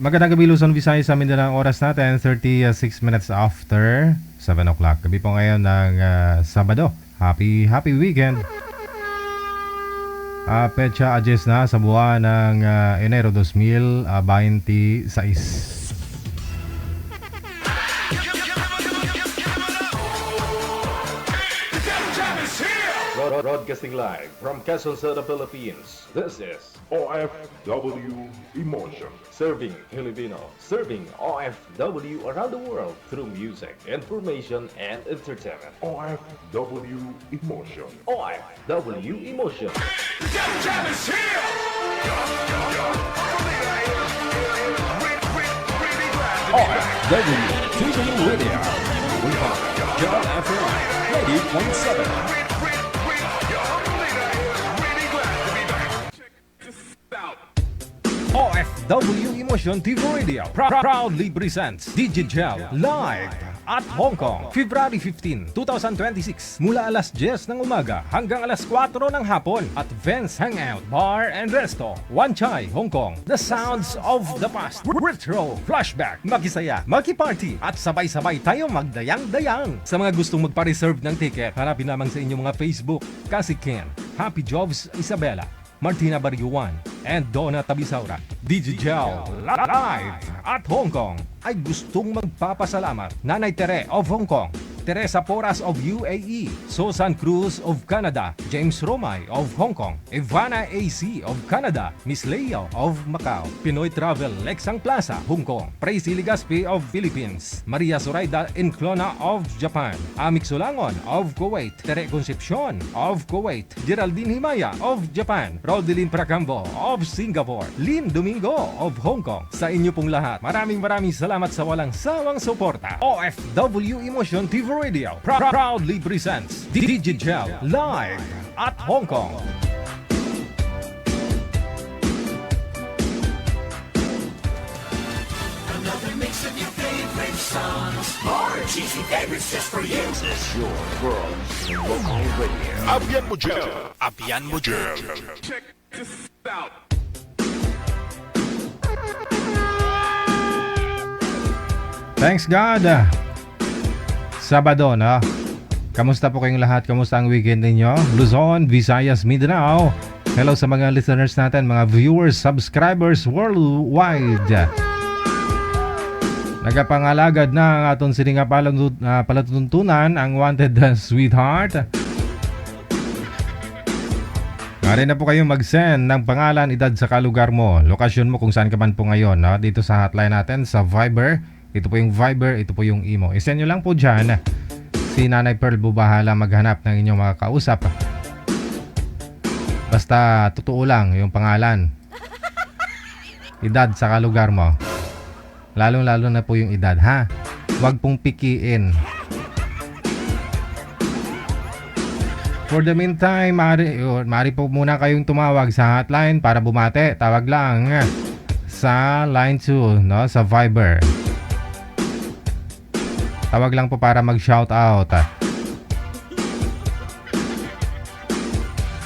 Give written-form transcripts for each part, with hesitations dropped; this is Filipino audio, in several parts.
Magandang gabi Luzon, Visayas, sa Mindanao. Oras natin 36 minutes after 7 o'clock. Gabi po ngayon ng Sabado. Happy weekend. Petsa adjust na sa buwan ng Enero 2026. Broadcasting live from Quezon City, Philippines. This is OFW Emotion. Serving Filipino, serving OFW around the world through music, information, and entertainment. OFW Emotion. OFW Emotion. OFW TV Radio. We have John FM 90.7. OFW Emotion TV Radio proudly presents Digigel Live at Hong Kong, February 15, 2026 mula alas 10 ng umaga hanggang alas 4 ng hapon at Vance Hangout Bar and Resto, Wan Chai, Hong Kong. The sounds of the past, retro, flashback, makisaya, makiparty at sabay-sabay tayo magdayang-dayang. Sa mga gustong magpa-reserve ng ticket, hanapin lamang sa inyong mga Facebook, Kasi Ken, Happy Jobs Isabela, Martina Bariuan, and Donna Tabisaura. Digigel Live at Hong Kong ay gustong magpapasalamat Nanay Tere of Hong Kong, Teresa Porras of UAE, Susan Cruz of Canada, James Romay of Hong Kong, Ivana AC of Canada, Miss Leo of Macau, Pinoy Travel Lexang Plaza, Hong Kong, Praise Ligaspi of Philippines, Maria Zoraida Enclona of Japan, Amik Sulangon of Kuwait, Tere Concepcion of Kuwait, Geraldine Himaya of Japan, Rodeline Pracambo of Singapore, Lynn Domingo of Hong Kong. Sa inyo pong lahat, maraming salamat sa walang sawang suporta. OFW Emotion TV Radio proudly presents Digigel Live at Hong Kong. Another mix of your favorite songs. More cheesy favorites just for you. This is your world local radio. Abian mo dyan. Abian mo dyan. Check this out. Thanks God. Sabado na. Kamusta po kayong lahat? Kamusta ang weekend ninyo? Luzon, Visayas, Mindanao. Hello sa mga listeners natin, mga viewers, subscribers worldwide. Nagapangalagad na ang atong sininga palatuntunan, ang Wanted Sweetheart. Maaari na po kayong mag-send ng pangalan, edad sa kalugar mo, lokasyon mo kung saan ka man po ngayon. No? Dito sa hotline natin, sa Viber. Ito po yung Viber, ito po yung Imo. I-send nyo lang po dyan. Si Nanay Pearl bubahala maghanap ng inyong mga kausap. Basta totoo lang yung pangalan. Edad sa kalugar mo. Lalong-lalo na po yung edad, ha? Huwag pong pikiin. For the meantime, maaari po muna kayong tumawag sa hotline para bumate. Tawag lang sa line 2, no? Sa Viber. Tawag lang po para mag-shoutout.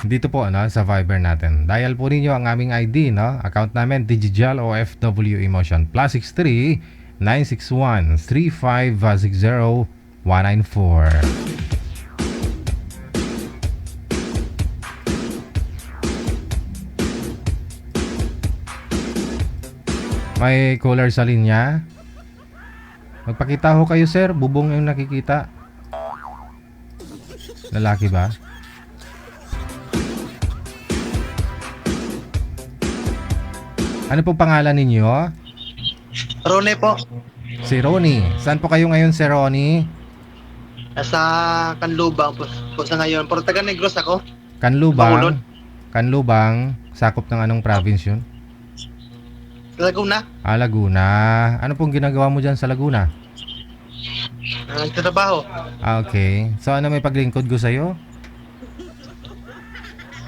Dito po, no, sa Viber natin. Dial po ninyo ang aming ID, no? Account namin, Digigel OFW Emotion. +63 961 3560 194. May caller sa linya. Magpakita ho kayo, sir. Bubong yung nakikita. Lalaki ba? Ano pong pangalan ninyo? Rone po. Si Ronnie. Saan po kayo ngayon, si Ronnie? Nasa Kanlubang po sa ngayon. Pero taga Negros ako. Kanlubang. Bacolod. Kanlubang. Sakop ng anong province yun? Laguna. Laguna. Ano pong ginagawa mo dyan sa Laguna? Nagtatrabaho. Okay. So ano may paglingkod ko sa'yo?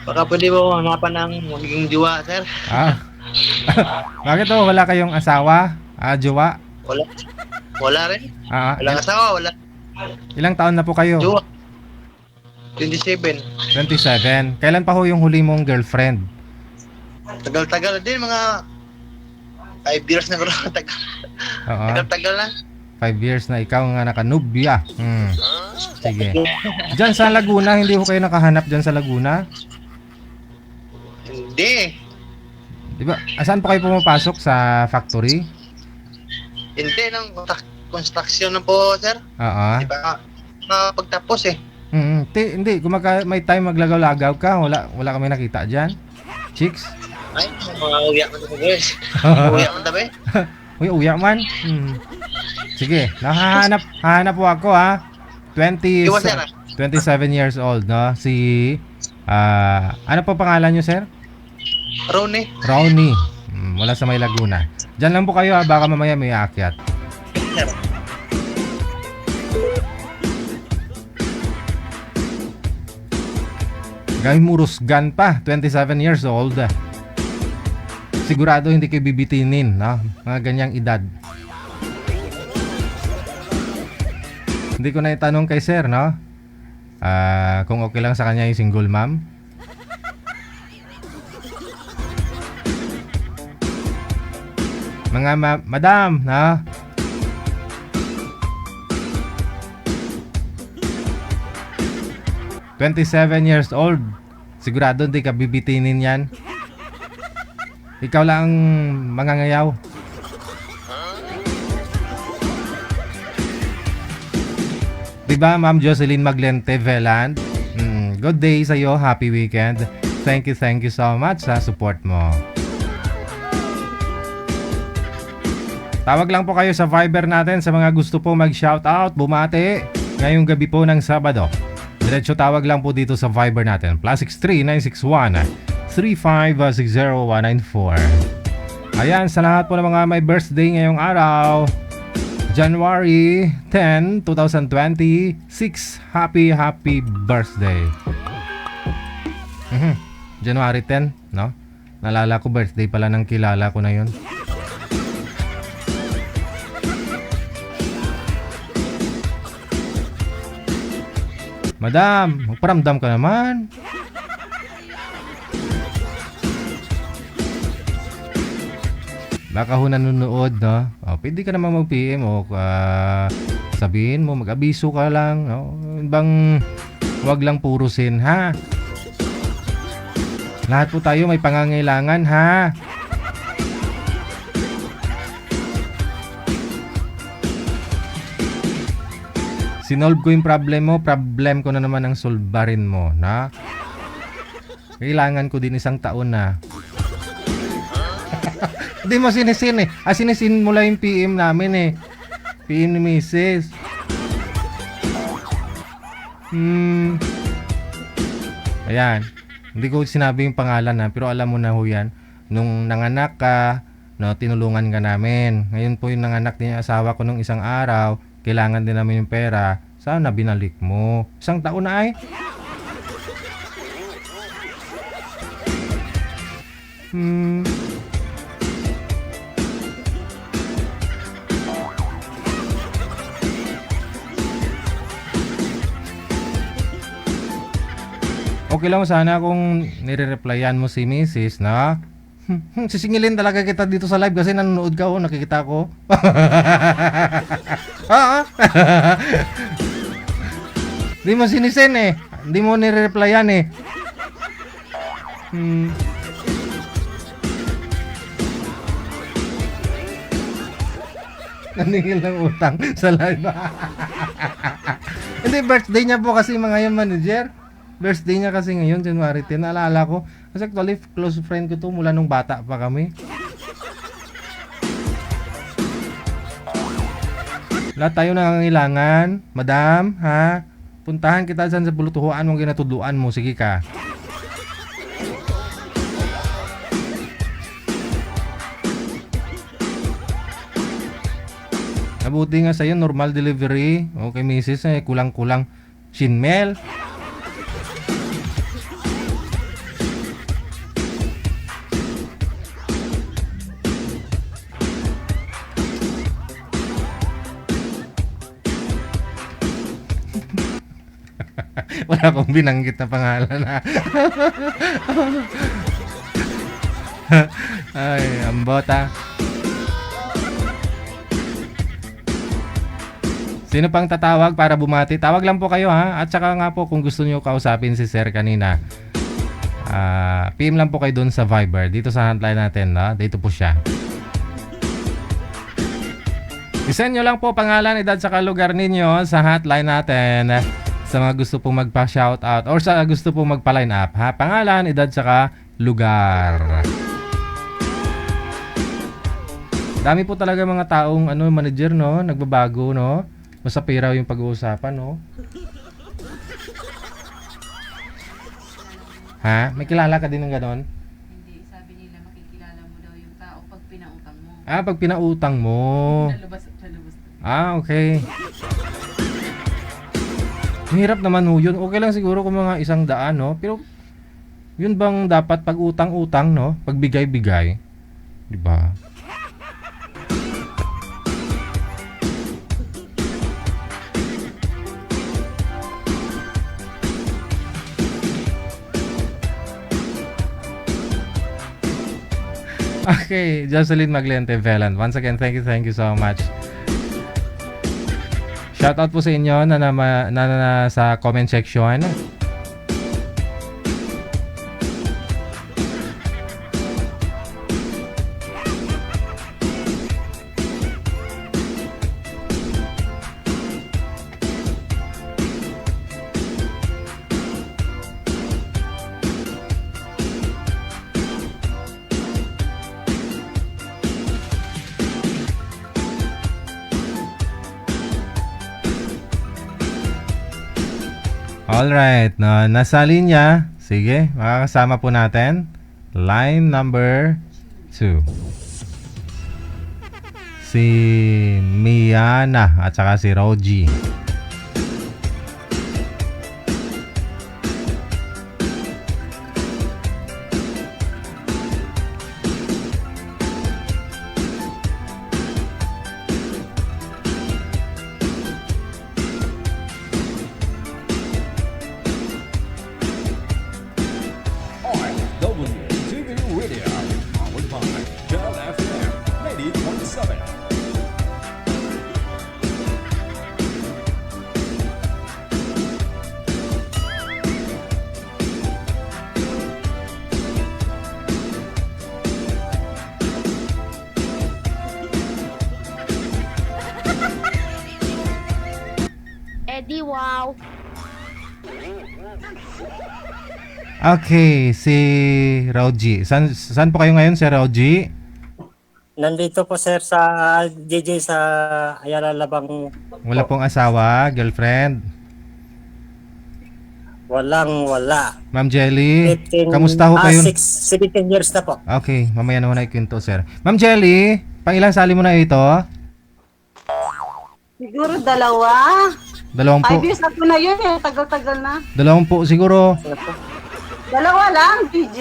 Baka pwede mo hanapan ng magiging diwa, sir. Bakit to? Wala kayong asawa? Jowa? Wala. Wala rin. Walang asawa, wala. Ilang taon na po kayo? Diwa. 27. 27. Kailan pa ho yung huli mong girlfriend? Tagal-tagal din, mga 5 years na bro. Tagal. Oo. Tagal na. 5 years na ikaw nga nakanubya. Sige. Diyan sa Laguna, hindi ko kayo nakahanap diyan sa Laguna? Hindi. Di ba? Saan po kayo pumapasok sa factory? Hindi ng construction na po, sir. Oo. Di ba? Pagtapos eh. Hindi, kung may time maglagaw-lagaw ka, wala kami nakita diyan. Chicks? Ay, mga uwiyak man tabi, guys. Uwiyak man tabi. Uy, uyak man. Sige, hahanap po ako ha. 27 years old, no? Si ano po pangalan niyo, sir? Ronnie. Ronnie. Mula sa May Laguna. Diyan lang po kayo ha, baka mamaya may aakyat. Sir. Gawin mo rusgan pa, 27 years old. Sigurado hindi kayo bibitinin, no? Mga ganyang edad. Hindi ko na itanong kay sir, no? Kung okay lang sa kanya yung single mom. Mga madam, no? "27 years old. Sigurado hindi ka bibitinin yan. Ikaw lang ang mangangayaw." Diba, Ma'am Jocelyn Maglente Veland? Good day sa'yo. Happy weekend. Thank you so much sa support mo. Tawag lang po kayo sa Viber natin sa mga gusto po mag-shoutout, bumati ngayong gabi po ng Sabado. Diretso tawag lang po dito sa Viber natin. +63 961 3560194. Ayan, sa lahat po ng mga may birthday ngayong araw, January 10, 2026. Happy birthday. January 10, no? Nalala ko birthday pala ng kilala ko na yun. Madam, magparamdam ka naman. Baka ho nanonood, no? Pwede ka naman mag-PM o sabihin mo, mag-abiso ka lang, no? Bang wag lang purusin, ha? Lahat po tayo may pangangailangan, ha? Sinolve ko yung problem mo, problem ko na naman ang solbarin mo, na? Kailangan ko din 1 taon na. Hindi mo sinisin eh. Sinisin mo lang yung PM namin eh. PM ni Mrs. Ayan. Hindi ko sinabi yung pangalan ha, pero alam mo na ho yan. Nung nanganak ka, no, tinulungan ka namin. Ngayon po yung nanganak din yung asawa ko nung isang araw, kailangan din namin yung pera. Sana binalik mo. 1 taon na ay. Okay lang sana kung nire-replyan mo si Mrs. na sisingilin talaga kita dito sa live kasi nanonood ka, nakikita ko. Di mo sinisen eh. Di mo nire-replyan eh. Naningil ng utang sa live. Hindi, birthday niya po kasi mga yung manager. Birthday niya kasi ngayon, January 10. Naalala ko. Kasi actually, close friend ko to mula nung bata pa kami. Lahat tayo nangangailangan. Madam, ha? Puntahan kita dyan sa bulutuhuan mong ginatudluan mo. Sige ka. Nabuti nga sa'yo, normal delivery. Okay, misis, kulang-kulang shinmel. Wala akong binanggit na pangalan ha. Ay, ambot ha. Sino pang tatawag para bumati? Tawag lang po kayo ha. At saka nga po kung gusto niyo kausapin si Sir kanina, PM lang po kayo doon sa Viber. Dito sa hotline natin. Dito po siya. I-send nyo lang po pangalan, edad, saka lugar ninyo sa hotline natin sa mga gusto pong magpa-shoutout or sa gusto pong magpa-line up. Ha? Pangalan, edad, saka lugar. Dami po talaga mga taong manager, no? Nagbabago, no? Masapiraw yung pag-uusapan, no? Ha? May kilala ka din ng ganon? Hindi, sabi nila makikilala mo daw yung tao pag pinautang mo. Pag pinautang mo. Lalabas. Okay. Mahirap naman ho yun. Okay lang siguro kung mga 100, no? Pero, yun bang dapat pag utang-utang, no? Pag bigay-bigay? Diba? Okay, Jocelyn Maglente Velan. Once again, thank you so much. Shoutout po sa inyo na sa comment section. Alright, nasa linya. Sige, makakasama po natin. Line number 2. Si Miana at saka si Roji. OFW TV Radio, powered by Jal FM 90.7. Eddie, wow. Okay, si Roji. Saan po kayo ngayon, si Roji? Nandito po sir sa JJ sa Ayala Labang. Wala pong asawa, girlfriend. Wala. Ma'am Jelly, 15 kamusta ho kayo? 17 years na po. Okay, mamaya na ho na ikwento, sir. Ma'am Jelly, pang ilang sali mo na ito? Siguro 2. 2 po. 5 years na po na yun eh. Tagal-tagal na. 2 po siguro. 2 lang, DJ.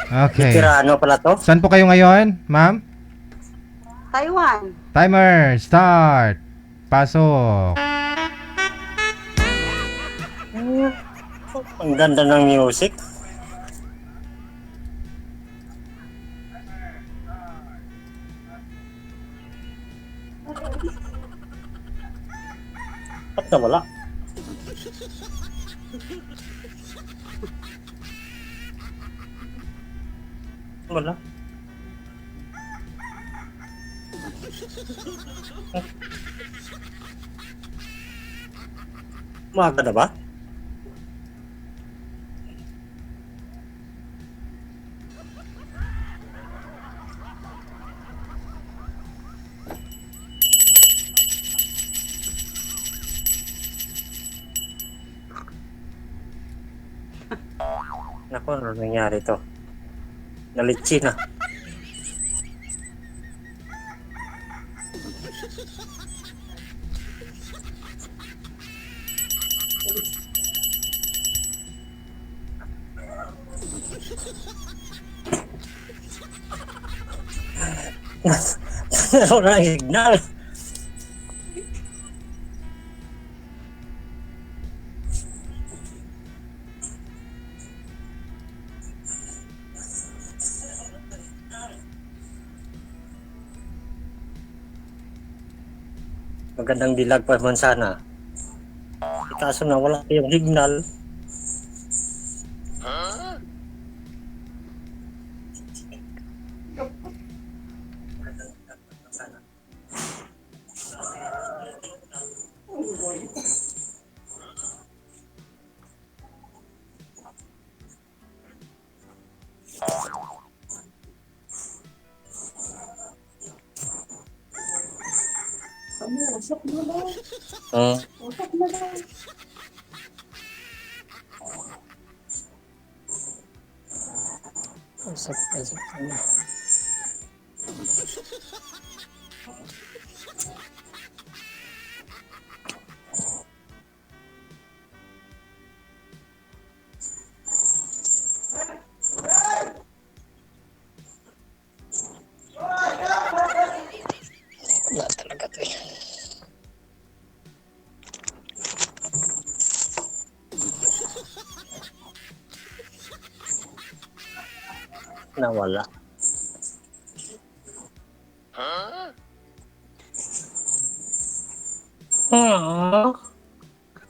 Okay. Tirano pala to. Saan po kayo ngayon, ma'am? Taiwan. Timer, start. Pasok. Ang ganda ng music. Ba't nawala? Wala. Umaga na ba? Naku, ano nangyari to? Nalitsi na. Wala na signal. Magandang dilag pa man sana. Kaso na wala yung signal. Hmm. Wala talaga to eh. Nawala.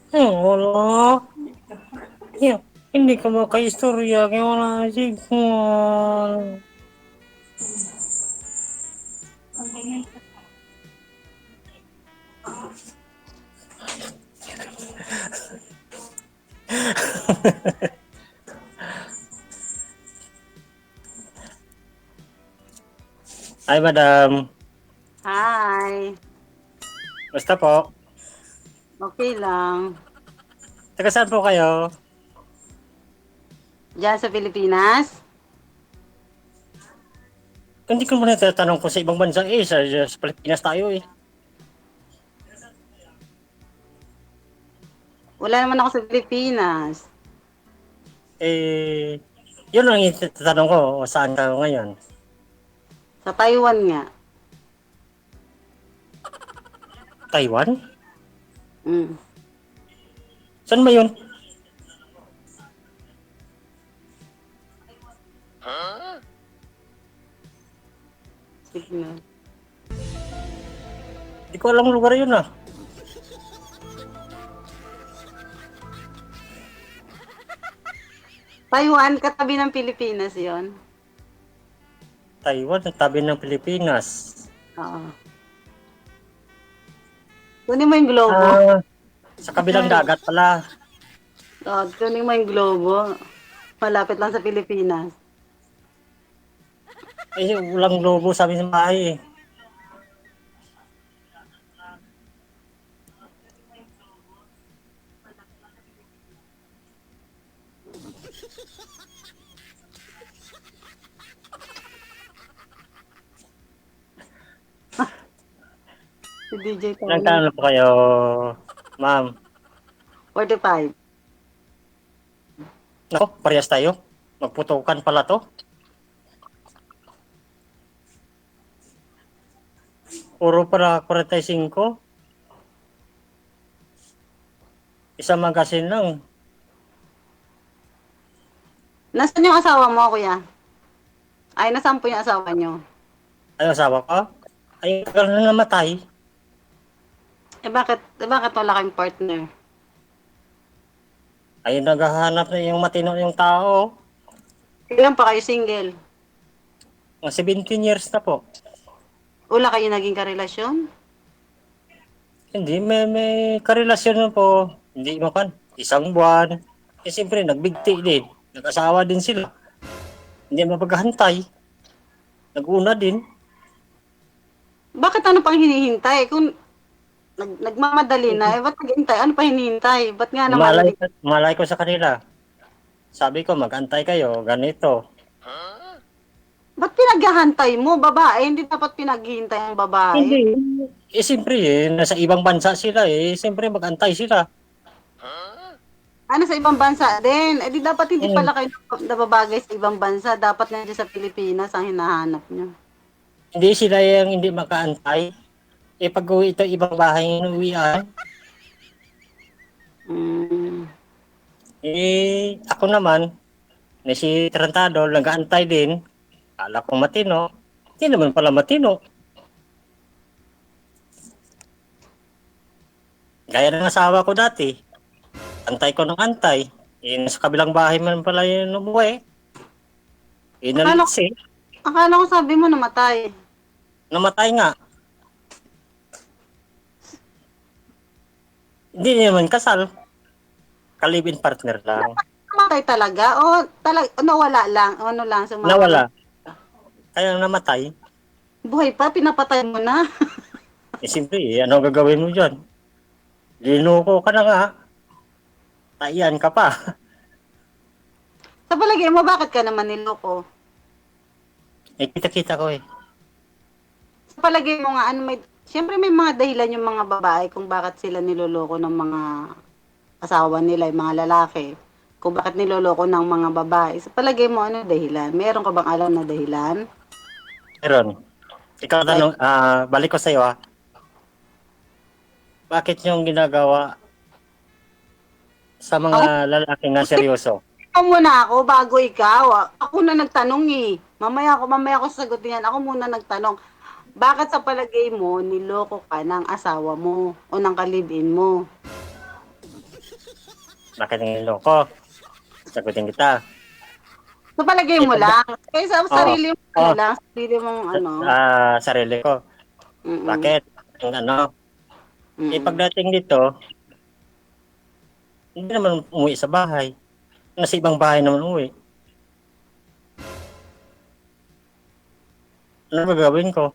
Wala. Yeah. Hindi ka makaistorya kaya wala na signal. Hi, madam. Hi. Basta po. Okay lang. Taga saan po kayo? Diyan sa Pilipinas? Hindi ko muna tatanong ko sa ibang bansa eh. Sa Pilipinas tayo eh. Wala naman ako sa Pilipinas. Eh, yun lang yung tatanong ko. Saan ka ngayon? Sa Taiwan nga. Taiwan? Mm. Saan ba yun? Signal. Hindi ko alam lugar yun ah. Taiwan, katabi ng Pilipinas yon. Taiwan, ang tabi ng Pilipinas. Oo. Kunin mo yung globo. Ah, sa kabilang dagat pala. Oo, kunin mo yung globo. Malapit lang sa Pilipinas. Eh, walang lobo sabi sa bahay eh. Si DJ Ilang Tony. taon na po kayo, ma'am? 45. Nako, parehas tayo. Magputukan pala to. Puro para 45. Isang magasin lang. Nasaan yung asawa mo, kuya? Ay, nasaan po yung asawa nyo? Ay, asawa ko? Ay, tagal na namatay. Bakit wala kayong partner? Ay, naghahanap na yung matino yung tao. Kailan pa kayo single? Mga 17 years na po. Wala kayo naging karelasyon? Hindi, may karelasyon na po. Hindi mo kan. Isang buwan. Eh, siyempre, nagbigti din. Nag-asawa din sila. Hindi mapaghantay. Nag-una din. Bakit ano pang hinihintay? Kung nagmamadali na, ba't naghihintay? Ano pa hinihintay? Ba't nga naman? Malay ko sa kanila. Sabi ko, mag-antay kayo. Ganito. Ba't pinaghahantay mo, babae? Hindi dapat pinaghihintay ang babae. Hindi. Eh, siyempre, nasa ibang bansa sila eh. Siyempre, mag-antay sila. Ano sa ibang bansa din? Eh di dapat hindi pala kayo nababagay sa ibang bansa. Dapat nandiyan sa Pilipinas ang hinahanap nyo. Hindi sila yung hindi makaantay. Eh, pag uwi ito, ibang bahay yung uwian. Eh, ako naman, na si Trantado, nag-aantay din. Kala ko matino. Hindi naman pala matino. Gaya ng asawa ko dati. Antay ko ng antay. Sa kabilang bahay man pala yun umuwi. Inalitsi. Akala ko sabi mo namatay. Namatay nga. Hindi naman kasal. Kalibin partner lang. Namatay talaga? O nawala lang? O ano lang? Nawala. Kaya namatay. Buhay pa? Pinapatay mo na? Siyempre, ano gagawin mo dyan? Linuko ka na nga. Tayan ka pa. Sa palagay mo, bakit ka naman niloko? Kita-kita ko eh. Sa palagay mo nga, siyempre may mga dahilan yung mga babae kung bakit sila niloloko ng mga asawa nila, yung mga lalaki. Kung bakit niloloko ng mga babae. Sa palagay mo, ano dahilan? Meron ka bang alam na dahilan? Meron. Ikaw tanong, balik ko sa'yo Bakit yung ginagawa sa mga lalaki na seryoso? Ikaw muna ako, bago ikaw. Ako na nagtanong eh. Mamaya ko sasagutin yan. Ako muna nagtanong. Bakit sa palagay mo, niloko ka ng asawa mo o ng kalibin mo? Bakit niloko? Sagutin kita. Sa palagay mo lang. Kaya sa sarili mo lang. Sarili mong ano. Sarili ko. Bakit? Pagdating dito, hindi naman umuwi sa bahay. Nasa ibang bahay naman umuwi. Ano gagawin ko?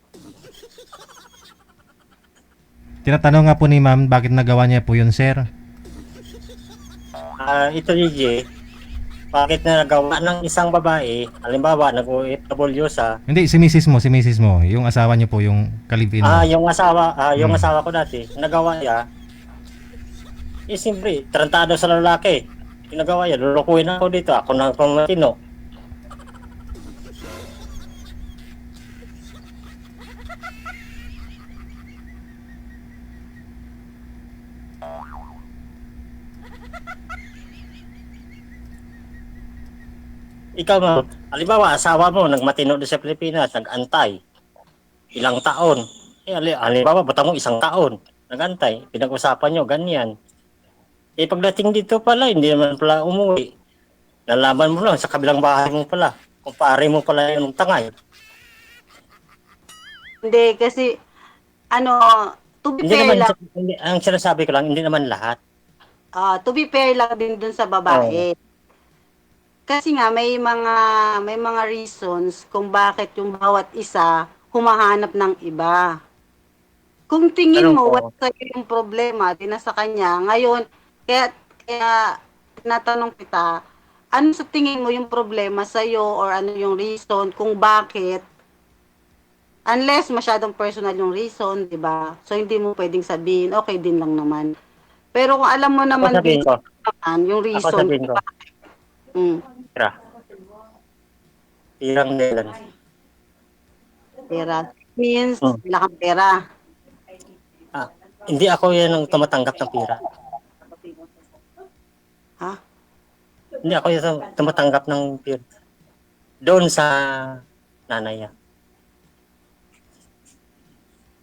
Tinatanong nga po ni ma'am, bakit nagawa niya po yun, sir? Ito DJ, bakit na nagawa ng isang babae, halimbawa nag-OFW sa... Hindi, si misis mo. Yung asawa niyo po, yung kalibin mo. Yung asawa ko dati, nagawa niya, siyempre, tarantado sa lalaki. Ginagawa niya, lulukuhin ako dito, ako na pamatino. Ikaw mo, halimbawa, asawa mo, nagmatino doon sa Pilipinas, nag-antay. Ilang taon. Halimbawa, bata mo 1 taon. Nag-antay. Pinag-usapan nyo, ganyan. Pagdating dito pala, hindi naman pala umuwi. Nalaman mo lang, sa kabilang bahay mo pala. Kumpare mo pala yung tangay. Hindi, kasi, to be Hindi fair naman, lang. ang sinasabi ko lang, hindi naman lahat. To be fair lang din dun sa babae. Kasi nga may mga reasons kung bakit yung bawat isa humahanap ng iba. Kung tingin mo wala sa'yo yung problema, sa kanya, ngayon, kaya tinatanong kita, ano sa tingin mo yung problema sa'yo or ano yung reason kung bakit, unless masyadong personal yung reason, di ba? So, hindi mo pwedeng sabihin, okay din lang naman. Pero kung alam mo naman din yung reason, Ako sabihin ko. Pera. Pirang nilan. Pera. Means, wala kang pera. Hindi ako yan ang tumatanggap ng pera. Ha? Hindi ako yung tumatanggap ng pera. Doon sa nanay niya.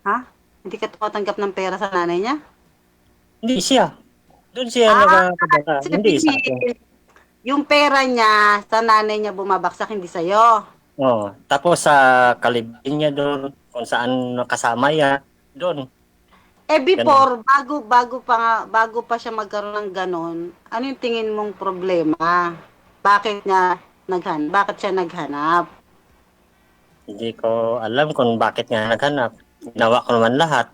Ha? Hindi ka tumatanggap ng pera sa nanay niya? Hindi siya. Doon siya nagkakabata. Hindi sa akin. Yung pera niya, sa nanay niya bumabaksak, hindi sa'yo. Tapos sa kalibin niya doon, kung saan nakasama niya, doon. Before, bago pa siya magkaroon ng ganon, ano yung tingin mong problema? Bakit siya naghanap? Hindi ko alam kung bakit nga naghanap. Ginawa ko naman lahat.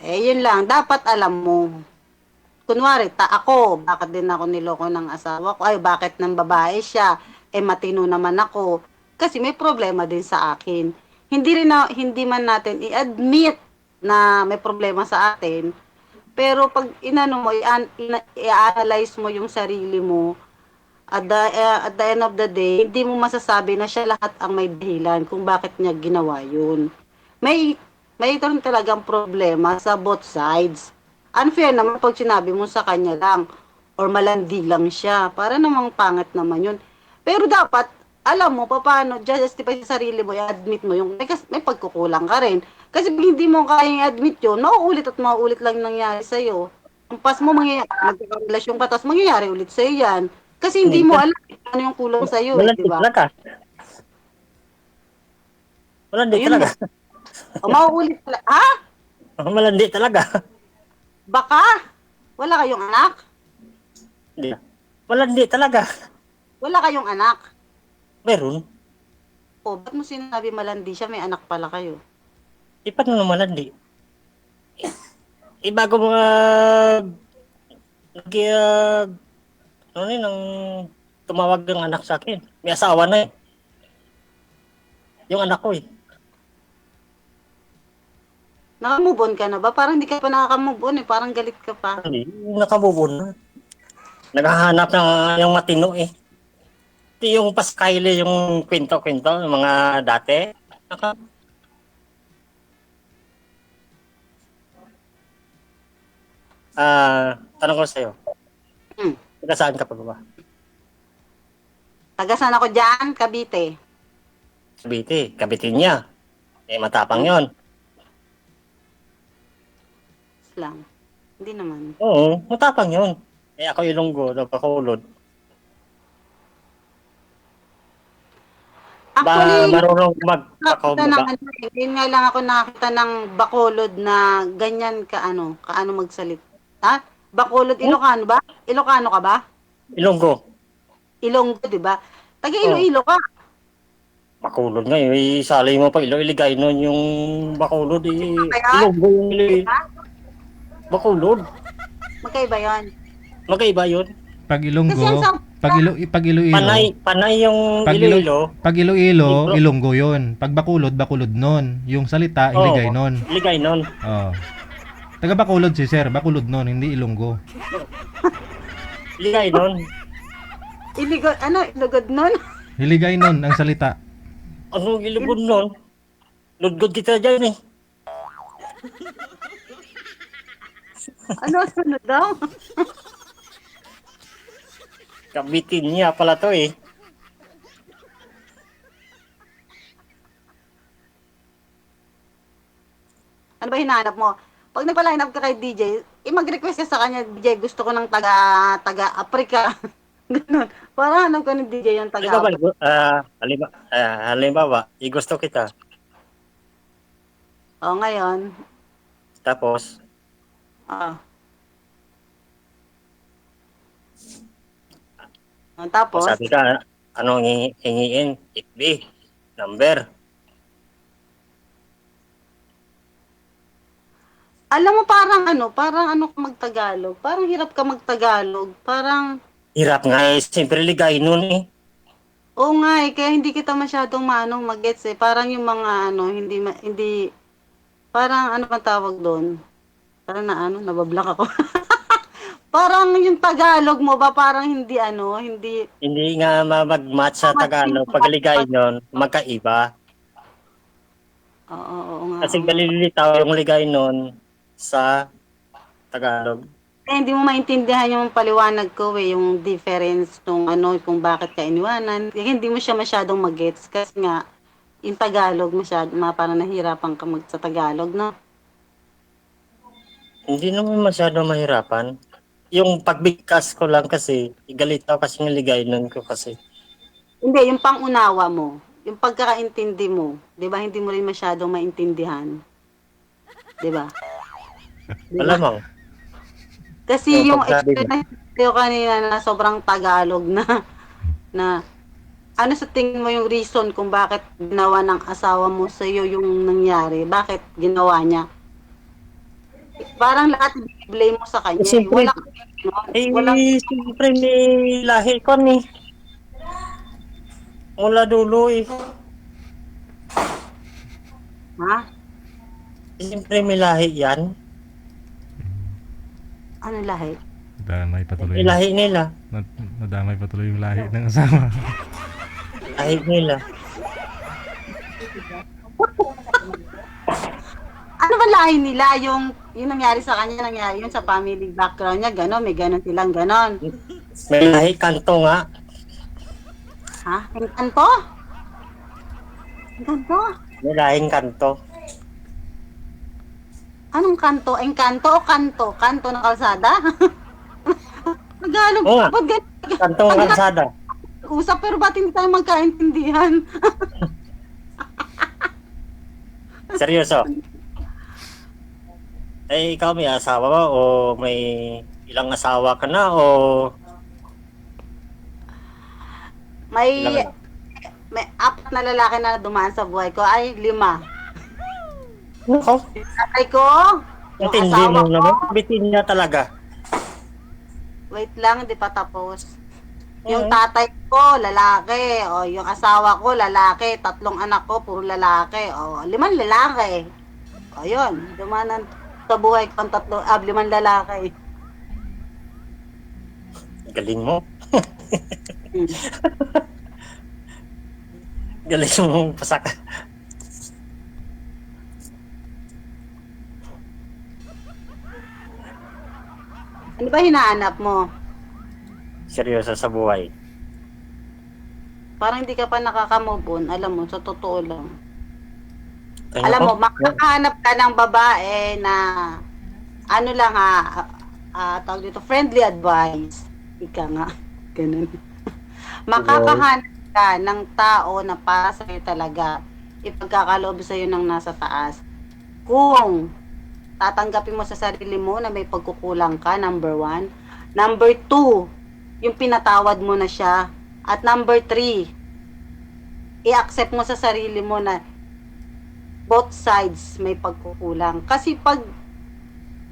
Yun lang, dapat alam mo. Kunwari, ako, bakit din ako niloko ng asawa ko? Ay, bakit ng babae siya? Matino naman ako. Kasi may problema din sa akin. Hindi man natin i-admit na may problema sa atin. Pero pag i-analyze mo yung sarili mo, at the end of the day, hindi mo masasabi na siya lahat ang may dahilan kung bakit niya ginawa yun. May ito rin talagang problema sa both sides. Unfair naman pag sinabi mo sa kanya lang or malandi lang siya. Para namang pangit naman yun. Pero dapat, alam mo, paano justify sa sarili mo, i-admit mo yung may pagkukulang ka rin. Kasi pag hindi mo kayang i-admit yun, mauulit at mauulit lang nangyari sa'yo. Hampas mo, magkakarelasyon ka, tapos mangyayari ulit sa'yo yan. Kasi hindi mo alam ano yung kulang sa'yo, Malandi di ba? talaga. Malandi Ayun talaga. O, mauulit talaga. Ha? Malandi talaga. Baka? Wala kayong anak? Hindi. Malandi talaga. Wala kayong anak? Meron. O, ba't mo sinabi malandi siya? May anak pala kayo. Paano na malandi? Bago mga ano yun, ang tumawag ng anak sa akin. May asawa na eh. Yung anak ko eh. Nakamove on ka na ba? Parang hindi ka pa nakaka-move on eh. Parang galit ka pa. Hindi, nakabubon na. Naghahanap ng yung matino eh. Hindi yung paskayle, yung kwento-kwento, yung mga dati. Tanong ko sa'yo. Taga saan ka pa ba? Taga saan ako dyan? Cavite. Cavite. Cavite niya. Eh, matapang yon. Lang. Hindi naman. Oo, matapang yon. Eh, ako Ilonggo, Bacolod. Actually, marunong nakita mag-Bacolod ng ba? ano, yun nga lang ako nakita ng Bacolod na ganyan kaano magsalit. Ha? Bacolod, Ilocano ba? Ilocano ka ba? Ilonggo. Ilonggo, di ba? Taga Iloilo ka. Bacolod nga eh. Isalay mo pa iligay nun yung Bacolod eh. Kaya? Ilonggo yung Bacolod. Magkaiba yan. Magkaiba yun. Pag Ilonggo, Kasi ang pag Iloilo, Panay yung Pag Iloilo. pag Iloilo, Ilonggo 'yon. Pag Bacolod, Bacolod nun. Yung salita, Iligay nun. Iligay nun. Oh. Taga Bacolod si Sir, Bacolod nun, hindi Ilonggo. Iligay nun. Ilugod nun? Iligay nun ang salita. Anong ilugod nun? Ludgod kita dyan eh. Ano daw? Kabitin niya pala to eh. Ano ba hinahanap mo? Pag nagpa-line up ka kay DJ, mag-request ka sa kanya, DJ, gusto ko ng taga-Africa. Ganun. Para hanap ka ng DJ yung taga-Africa. Halimbawa, gusto kita. O, ngayon. Tapos, Tapos, sabi ka, anong hingiin? FB, number. alam mo parang ano ka magtagalog. Parang hirap ka magtagalog. Parang, Hirap nga eh. Siyempre ligay nun eh. oo nga eh, kaya hindi kita masyadong mag-gets eh. Parang yung mga hindi, parang ano pa tawag doon? Parang nabablock ako. Parang yung Tagalog mo ba, parang hindi. Hindi nga mag-match sa Tagalog. Pag ligay nun, magkaiba. Oo nga. Kasi galilitaw yung ligay nun sa Tagalog. Hindi mo maintindihan yung paliwanag ko eh, yung difference nung kung bakit ka iniwanan. Hindi mo siya masyadong mag-gets kasi nga, yung Tagalog parang nahirapan ka sa Tagalog, no? Hindi naman masyado mahirapan. Yung pagbigkas ko lang kasi, igalitaw kasi ng ligay nun ko kasi. Hindi, yung pangunawa mo, yung pagkakaintindi mo, di ba, hindi mo rin masyadong maintindihan. Di ba? Alamang. Kasi yung pagsabi mo. experience ko kanina na sobrang Tagalog na ano sa tingin mo yung reason kung bakit ginawa ng asawa mo sa iyo yung nangyari? Bakit ginawa niya? Parang lahat i-blame mo sa kanya. Siyempre, Wala siyempre may lahi ko ni. Mula dulo eh. Ha? Siyempre may lahi yan. Ano lahi? Damay patuloy. May lahi nila. Nadamay patuloy yung lahi ng asawa. Lahi nila. Ano ba lahi nila? Yung nangyari sa kanya, nangyari yun sa family background niya, gano'n, may gano'n silang gano'n. May lahi kanto nga. Ha? Ang kanto? Ang kanto? May lahing kanto. Anong kanto? Engkanto o kanto? Kanto ng kalsada? Tagalog. Oo nga. Ba't ganyan? Kantong kalsada. Usap pero ba't hindi tayo magkaintindihan? Seryoso. Eh, ikaw may asawa ba o may ilang asawa ka na o May ilang ano? may 4 na lalaki na dumaan sa buhay ko. Ay, 5. Nako, Tatay ko, yung intindi asawa mo ko, naman. Bitin niya talaga. wait lang, hindi pa tapos. Yung tatay ko, lalaki. O, yung asawa ko, lalaki. 3 anak ko, puro lalaki. O, 5 lalaki. O, yun. Dumanan sa buhay ko ang 5 lalaki. Galing mo. Hmm. Galing mo pasak. Ano ba hinahanap mo? Seryoso sa buhay. Parang hindi ka pa nakaka-move on. Alam mo, sa totoo lang. Ay, Alam mo, nako. makakahanap ka ng babae na ano lang tawag dito, friendly advice. Ika nga, ganun. Makakahanap ka ng tao na para sa'yo talaga ipagkakaloob sa'yo ng nasa taas. Kung tatanggapin mo sa sarili mo na may pagkukulang ka, number 1. Number 2, yung pinatawad mo na siya. At number 3, i-accept mo sa sarili mo na both sides may pagkukulang. Kasi pag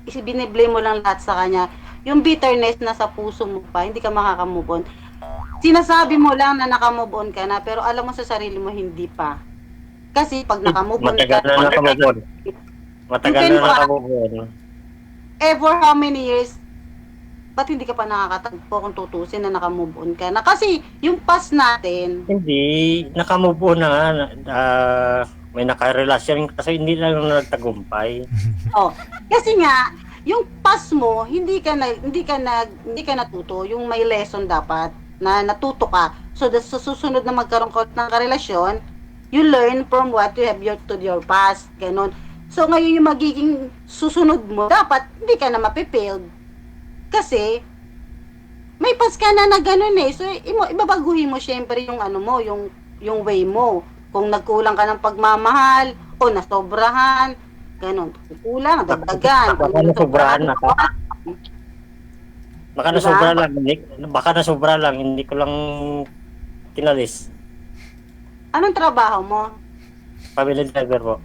biniblame mo lang lahat sa kanya, yung bitterness na sa puso mo pa, hindi ka makaka-move on. Sinasabi mo lang na naka-move on ka na, pero alam mo sa sarili mo hindi pa. Kasi pag naka-move on Matagal na nakamove on. Matagal na nakamove on. for how many years, ba't hindi ka pa nakakatagpo kung tutusin na naka-move on ka na? Kasi yung past natin, Hindi, nakamove on na nga. May nakarelasyon kasi hindi lang nagtagumpay. kasi nga, yung past mo, hindi ka natuto, yung may lesson dapat na natuto ka. So, sa susunod na magkaroon ka ng karelasyon, you learn from what you have to your past. Ganon. So, ngayon yung magiging susunod mo, dapat hindi ka na mapipailed. Kasi, may past ka na gano'n eh. So, ibabaguhin mo syempre yung ano mo, yung way mo. Kung nagkulang ka ng pagmamahal, o nasobrahan, ganon. Kulang, dagdagan. Baka nasobrahan na ka. Baka Diba? nasobra lang, hindi ko lang kinalis. Anong trabaho mo? Family driver po.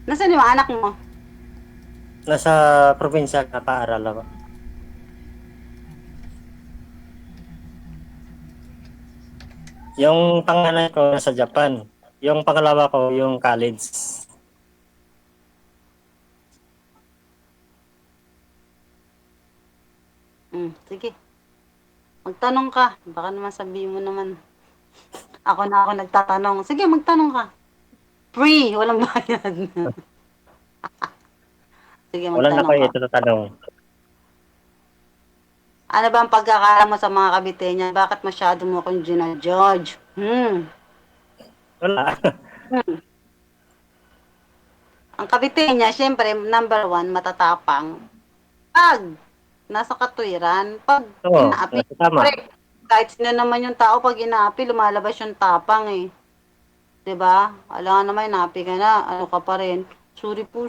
Nasaan yung anak mo? Nasa probinsya, nakaaral ako. Yung panganay ko nasa Japan. Yung pangalawa ko, yung college. Sige. Magtanong ka. Baka naman sabihin mo naman. Ako nagtatanong. Sige, magtanong ka. Free. Walang bayad. Sige, Wala na magtanong kayo ka. ito na tanong. Ano ba ang pagkakala mo sa mga kabitenya? Bakit masyado mo akong George? Wala. Ang kabitenya, syempre, number 1, matatapang. Pag nasa katwiran, pag Oo, inaapi, tama. pre, kahit sino naman yung tao, pag inaapi, lumalabas yung tapang eh. 'Di ba? Alam nga naman, inaapi ka na, ano ka pa rin, sorry po,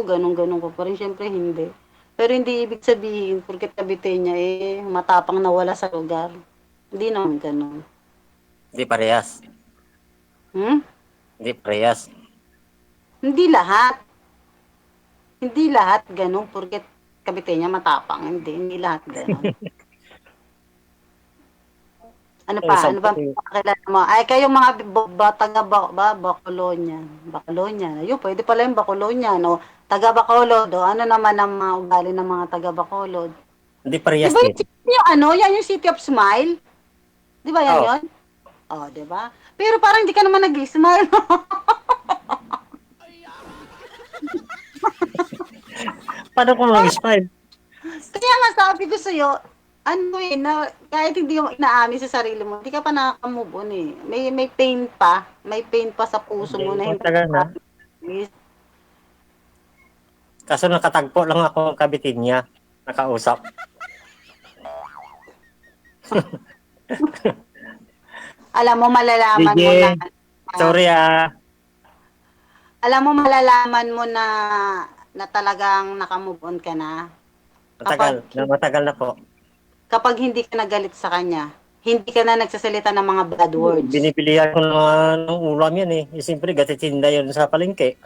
ganun-ganun ka pa rin. Syempre, hindi. Pero hindi ibig sabihin, porket kabitenya eh, matapang na wala sa lugar. Hindi naman ganun. Hindi parehas. Hindi parehas. Hindi lahat. Hindi lahat ganun, porket kabitenya matapang. Hindi lahat ganun. Ano pa? Ano ba pakilala mo? Ay, kayo mga taga Bacolod. Ayun, pwede pala yung Bacolod, no? Taga Bacolod, ano naman ang mga ugali ng mga taga Bacolod? Hindi parehas Diba din. yan yung City of Smile? Di ba yan Oo. yun? Di ba? Pero parang hindi ka naman nag-smile. Paano kung mag-smile? Kaya nga sabi ko sa'yo, ano eh, na, kahit hindi mo inaamin sa sarili mo, hindi ka pa nakaka-move on eh. May pain pa. May pain pa sa puso mo na hindi Matagal na. ka. Kaso nakatagpo lang ako ang kabitin niya. Nakausap. Alam mo, malalaman Sige. mo na. Sorry Alam mo, malalaman mo na talagang nakamove on ka na. Matagal na po. Kapag hindi ka nagalit sa kanya, hindi ka na nagsasalita ng mga bad words. Binibilihan ko naman ng ulam yan eh. Siyempre, gatitinda yun sa palengke.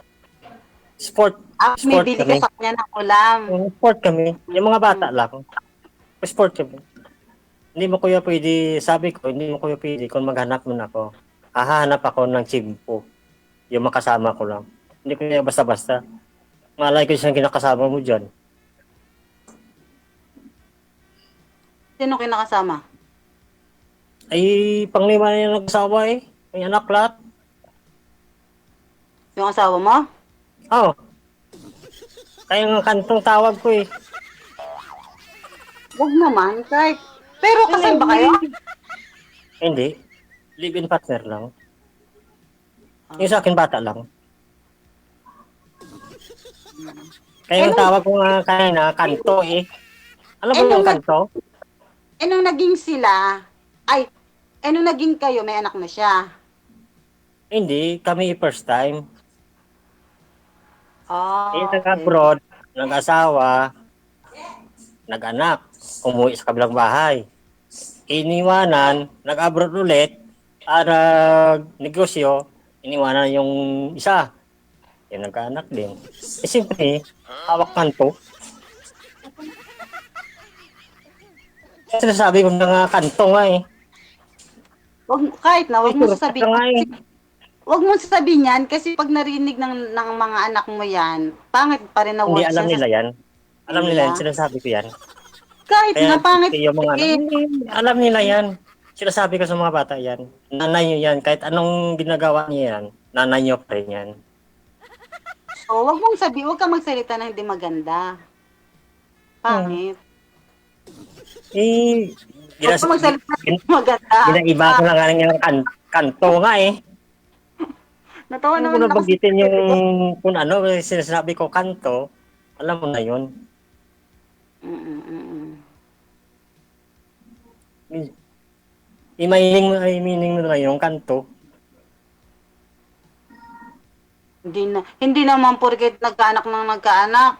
Sport May bili kami. ka sa kanya ng ulam. Sport kami. Yung mga bata lang. Sport kami. Hindi mo kuya pwede, sabi ko, hindi mo kuya pwede kung maghanap mo na ako. Hahanap ako ng chimpo. Yung makasama ko lang. Hindi ko niya basta-basta. Malay ko siyang kinakasama mo dyan. Sino kinakasama? Ay, panglima na yung nag-asawa eh. May anak lahat. Yung asawa mo? Oo. Kaya nga kantong tawag ko eh. Huwag naman, kahit... Pero kasal ba kayo? Hindi. Live-in partner lang. Yung sa akin bata lang. Kaya ang tawag ko nga kanina, kanto eh. Alam mo yung kanto? Nung naging sila, nung naging kayo, may anak na siya. Hindi, kami first time. Oh, Nag-abroad, nag-asawa, nag-anak, umuwi sa kabilang bahay. Iniwanan, nag-abroad ulit, negosyo, iniwanan yung isa. Yung nagkaanak din. Siyempre, hawak kanto. Sinasabi ko na nga kanto nga eh. Wag mo sasabihin. eh. Wag mo sasabihin yan kasi pag narinig ng mga anak mo yan, pangit pa rin na Hindi words alam yan nila sa- yan. Alam nila yan, sinasabi ko yan. Kahit Kaya na pangit. yung mga alam nila yan. Sinasabi ko sa mga bata yan. Nanay nyo yan. Kahit anong ginagawa niyo yan, nanay nyo pa rin yan. So, wag ka magsalita na hindi maganda. Pangit. Wag ka magsalita na hindi maganda. Ginaiba ko lang nga ng kanto nga eh. Natawa Ano ko naman ako. nabagitin yung kung ano, sinasabi ko kanto, alam mo na yun. May meaning na yung kanto. Hindi naman porket nagkaanak ng nagkaanak.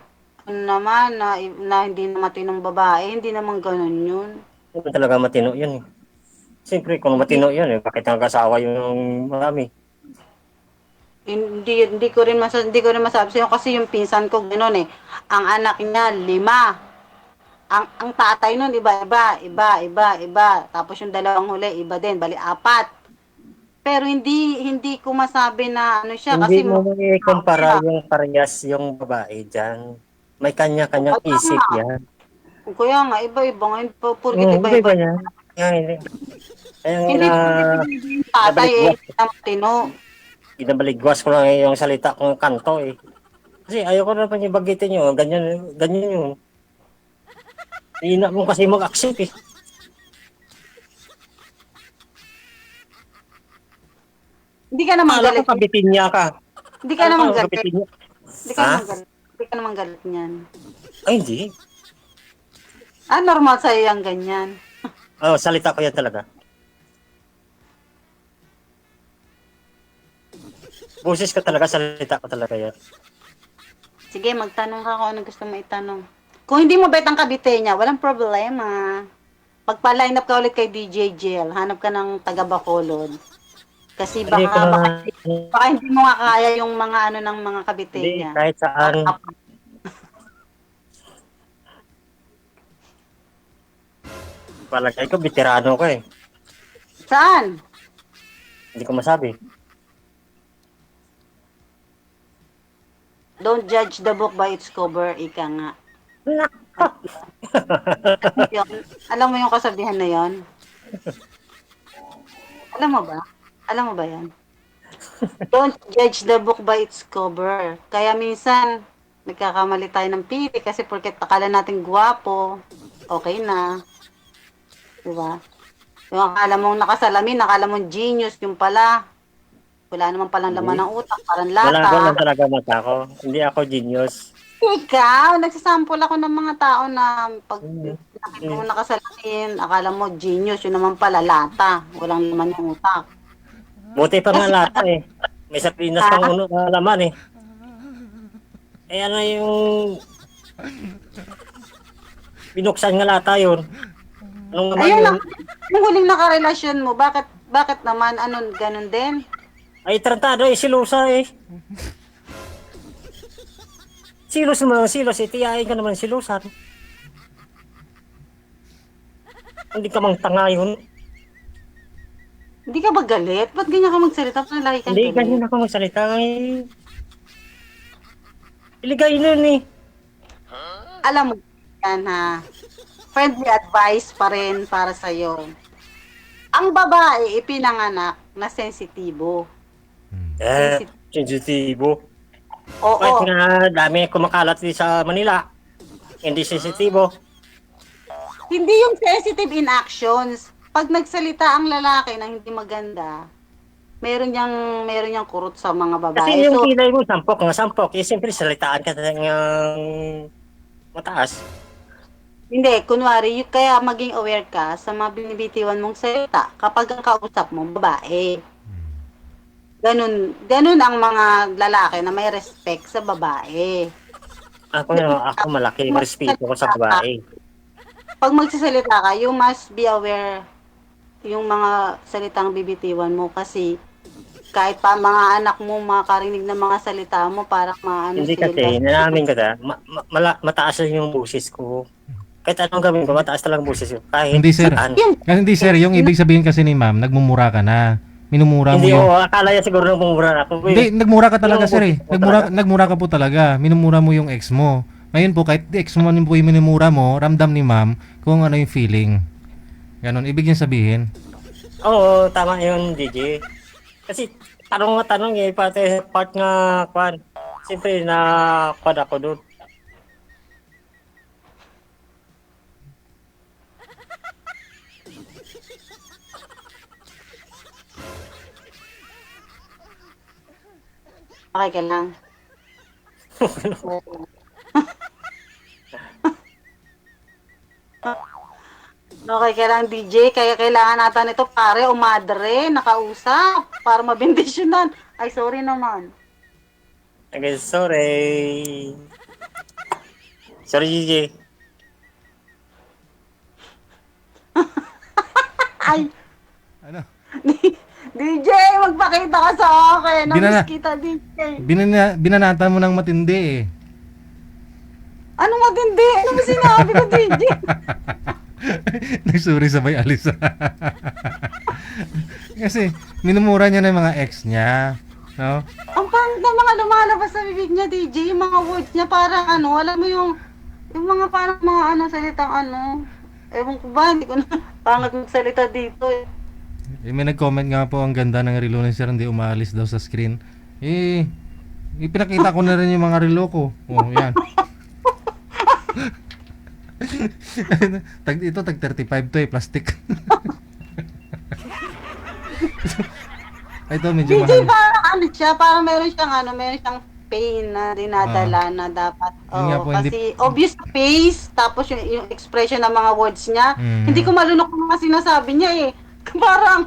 Ano naman, na hindi na matinong babae, hindi naman ganun yun. Hindi talaga matino yun eh. Siyempre, kung matino yun eh, bakit nag-asawa yung marami? Hindi ko rin masabi sa'yo kasi yung pinsan ko gano'n eh. Ang anak niya, 5. Ang tatay nun, iba. Tapos yung dalawang huli, iba din, bali 4. Pero hindi ko masabi na ano siya kasi Hindi mo i-compara yung parehas yung babae dyan. May kanya-kanyang isip yan. Kaya nga, iba-iba nga. Porkit Iba iba-iba. niya. Hindi. Kaya Hindi yung tatay eh, tino. Ginabaligwas ko lang yung salita kong kanto eh. Kasi ayoko na pa yung bagitin nyo. Ganyan yun. Hindi na mo kasi mag-accept eh. Hindi ka naman Alam galit. ko kabitin niya ka. Hindi ka naman galit. Kabitin niya. Hindi ka naman galit niyan. Ay hindi. Normal sa'yo yung ganyan. Salita ko yan talaga. Boses ko talaga, salita ko talaga yan. Sige, magtanong ka kung anong gusto mo itanong. Kung hindi mo bet ang kabite niya, walang problema. Pagpa-line up ka ulit kay DJ Jel, hanap ka ng taga Bacolod. Kasi baka hindi mo nga kaya yung mga ano ng mga kabite Hindi, niya. kahit saan. Palagay ko, veterano ko eh. Saan? Hindi ko masabi. Don't judge the book by its cover, ika nga. Yun. Alam mo yung kasabihan na yon? Alam mo ba? Alam mo ba yan? Don't judge the book by its cover. Kaya minsan, nagkakamali tayo ng pili kasi porket akala natin gwapo, okay na. Diba? Yung akala mong nakasalamin, akala mong genius, yung pala, wala naman palang laman ng utak, parang Wala lata. talaga mata ko. Hindi ako genius. Ikaw, nagsasample ako ng mga tao na pag nakita mo nakasalamin, akala mo genius, yun naman pala lata, walang laman yung utak. Buti pa nga lata eh. May sapinas pang uno na laman eh. Eh ano yung binuksan nga lata yun? Anong naman Ayun yun? lang, yung huling nakarelasyon mo, bakit naman, ganun din? Ay tarantado eh, silusa eh. Silos naman, silos eh. Tiyain ka naman silusan. Hindi ka mang tanga yun. Hindi ka ba galit? Ba't ganyan ka magsalita? Ba't lagi kang Hindi, ganyan ako magsalita eh. Iligay nun eh. Alam mo yan ha. Friendly advice pa rin para sa'yo. Ang babae ipinanganak na sensitibo. Sensitibo. Oo. Kahit nga dami kumakalat din sa Manila. Hindi sensitibo. Hindi yung sensitive in actions. Pag nagsalita ang lalaki na hindi maganda, meron niyang kurot sa mga babae. Kasi yung So, kilay mo, sampok. Eh, siyempre, salitaan ka ng mataas. hindi, kunwari, kaya maging aware ka sa mga binibitiwan mong salita kapag ang kausap mo, babae. Ganun ang mga lalaki na may respect sa babae. Ako malaki, respeto ko sa babae. Pag magsasalita ka, you must be aware yung mga salitang bibitiwan mo kasi kahit pa mga anak mo makarinig ng mga salita mo parang maano Hindi kasi, nanamin ko na, mataas lang yung boses ko. Kahit anong gawin ko, mataas talagang boses ko. Kahit Hindi sir. saan. Hindi sir, yung ibig sabihin kasi ni ma'am, nagmumura ka na. Minumura mo Hindi, yung... akala niya siguro nung pumura ako. Hindi, nagmura ka talaga sir eh. Nagmumura ko Nagmura ka po talaga. Minumura mo yung ex mo. Ngayon po, kahit ex mo po yung minumura mo, ramdam ni ma'am kung ano yung feeling. Ganon, ibig niya sabihin. Oo, tama yun, DJ. Kasi tanong eh, pati part nga, kwan. Siyempre, na-kwan ako doon. Okay ka lang. Okay ka lang, DJ. Kaya kailangan natin ito, pare o madre, nakausap, para mabindisyonan. Ay, sorry naman. Okay, sorry. Sorry, DJ. Ay, Ano? DJ, magpakita ka sa akin. Binana- Namiss kita, DJ. Binanata mo ng matindi eh. Ano matindi? Ano mo sinabi ko, DJ? Nagsuri sabay alis. Kasi minumura niya na yung mga ex niya, no? Ang pangit ng mga lumalabas sa bibig niya, DJ, yung mga words niya parang ano, alam mo yung mga parang mga salitang ewan ko ba, hindi ko na pangat magsalita dito eh. May nag-comment nga po, ang ganda ng relo ni sir, hindi umaalis daw sa screen. Ipinakita ko na rin yung mga relo ko. Oh, yan. Tag 35 to eh, plastic. Ito medyo DJ, mahal. parang meron siyang pain na dinadala na dapat. Yun nga po, Kasi obvious face, tapos yung expression ng mga words niya. Mm. Hindi ko malunok yung mga sinasabi niya eh. Parang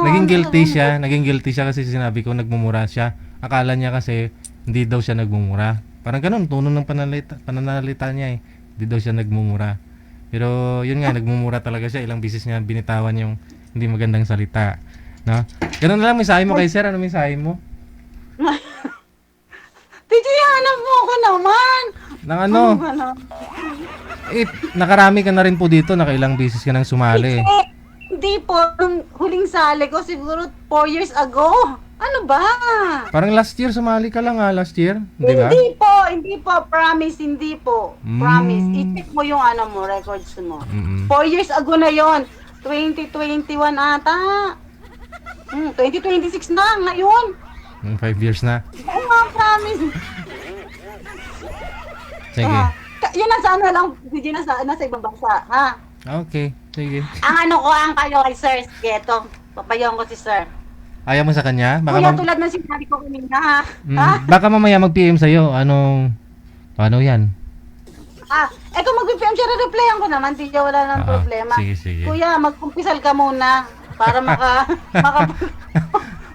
Naging guilty siya kasi sinabi ko nagmumura siya. Akala niya kasi hindi daw siya nagmumura. Parang ganun, tono ng pananalita niya eh. Hindi daw siya nagmumura. Pero yun nga, nagmumura talaga siya. Ilang beses niya binitawan yung hindi magandang salita. No? Ganun na lang, mensahe mo kay sir. Ano mensahe mo? DJ, hanap mo ako naman. Nang ano? Nakarami ka na rin po dito. Nakailang beses ka nang sumali. Hindi po, nung huling sali ko siguro 4 years ago. Ano ba? Parang last year sumali ka lang last year. Di ba? Hindi po, promise, hindi po. Promise, i-check mo yung records mo. 4 years ago na yon, 2021 ata. 2026 na, ngayon. 5 years na. Oo nga, promise. Sige. Yun nasa ano lang, DJ nasa ibang bansa, ha? Okay, sige. Ang ano ko, ang kayo kay Sir, sige, ito, papayaw ko si Sir. Ayaw mo sa kanya? Kuya, tulad ng sinabi ko kanina, ha? Baka mamaya mag-PM sa'yo. Paano yan? Kung mag-PM siya, re-replyan ko naman, DJ, wala nang problema. Sige. Kuya, mag-kumpisal ka muna para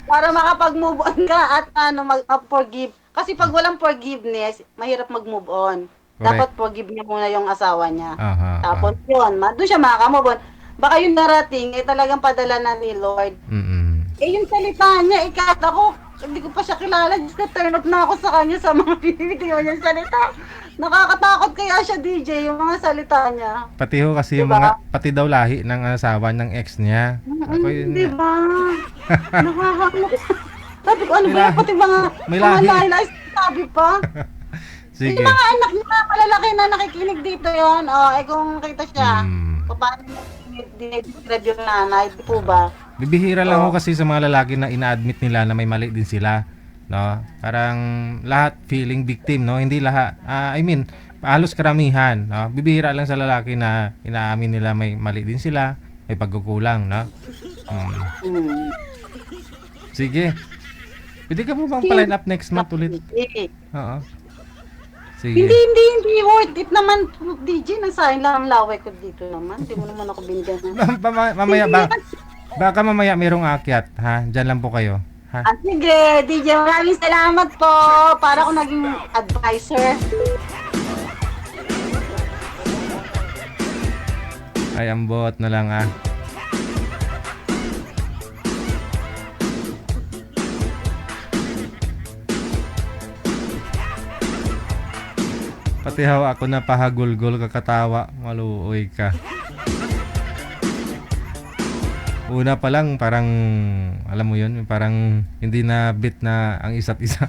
para makapag-move on ka at mag-forgive. Kasi pag walang forgiveness, mahirap mag-move on. Correct. Dapat forgive niya muna yung asawa niya. Aha, Tapos yun, doon siya makaka-move on. Baka yung darating, talagang padala na ni Lord. Yung salita niya, kahit ako, hindi ko pa siya kilala. Diyos ko, turn off na ako sa kanya sa mga binibigyan niyang salita. Nakakatakot kaya siya, DJ, yung mga salita niya. Pati ho kasi yung Diba? pati daw lahi ng asawa ng ex niya. Ako yun. Diba? Nakakakot. Sabi ko, ano ba yan? Pati mga May lahi. lahi, sabi pa. Sige. Yung mga anak niya, malalaki na nakikinig dito yon. Kung kita siya, paano dinidescribe yung nanay, di po ba? Bibihira lang ho kasi sa mga lalaki na ina-admit nila na may mali din sila, no? Parang lahat feeling victim, no? Hindi lahat. Halos karamihan, no? Bibihira lang sa lalaki na inaamin nila may mali din sila, may pagkukulang, no? Sige. Pwede ka po bang pa-line up next month ulit? Oo. Sige. Hindi worth it naman, DJ, nasayang lang ang laway ko dito naman. Hindi mo naman ako binigyan ng... Mamaya baka mamaya merong akyat, ha? Diyan lang po kayo, ha? Sige, DJ, maraming salamat po. Para ako naging advisor. Ay, ambot na lang, ah. Pati hawa ako na pahagulgol kakatawa, maluoy ka. Una pa lang parang alam mo yun, parang hindi na bit na ang isa't isa.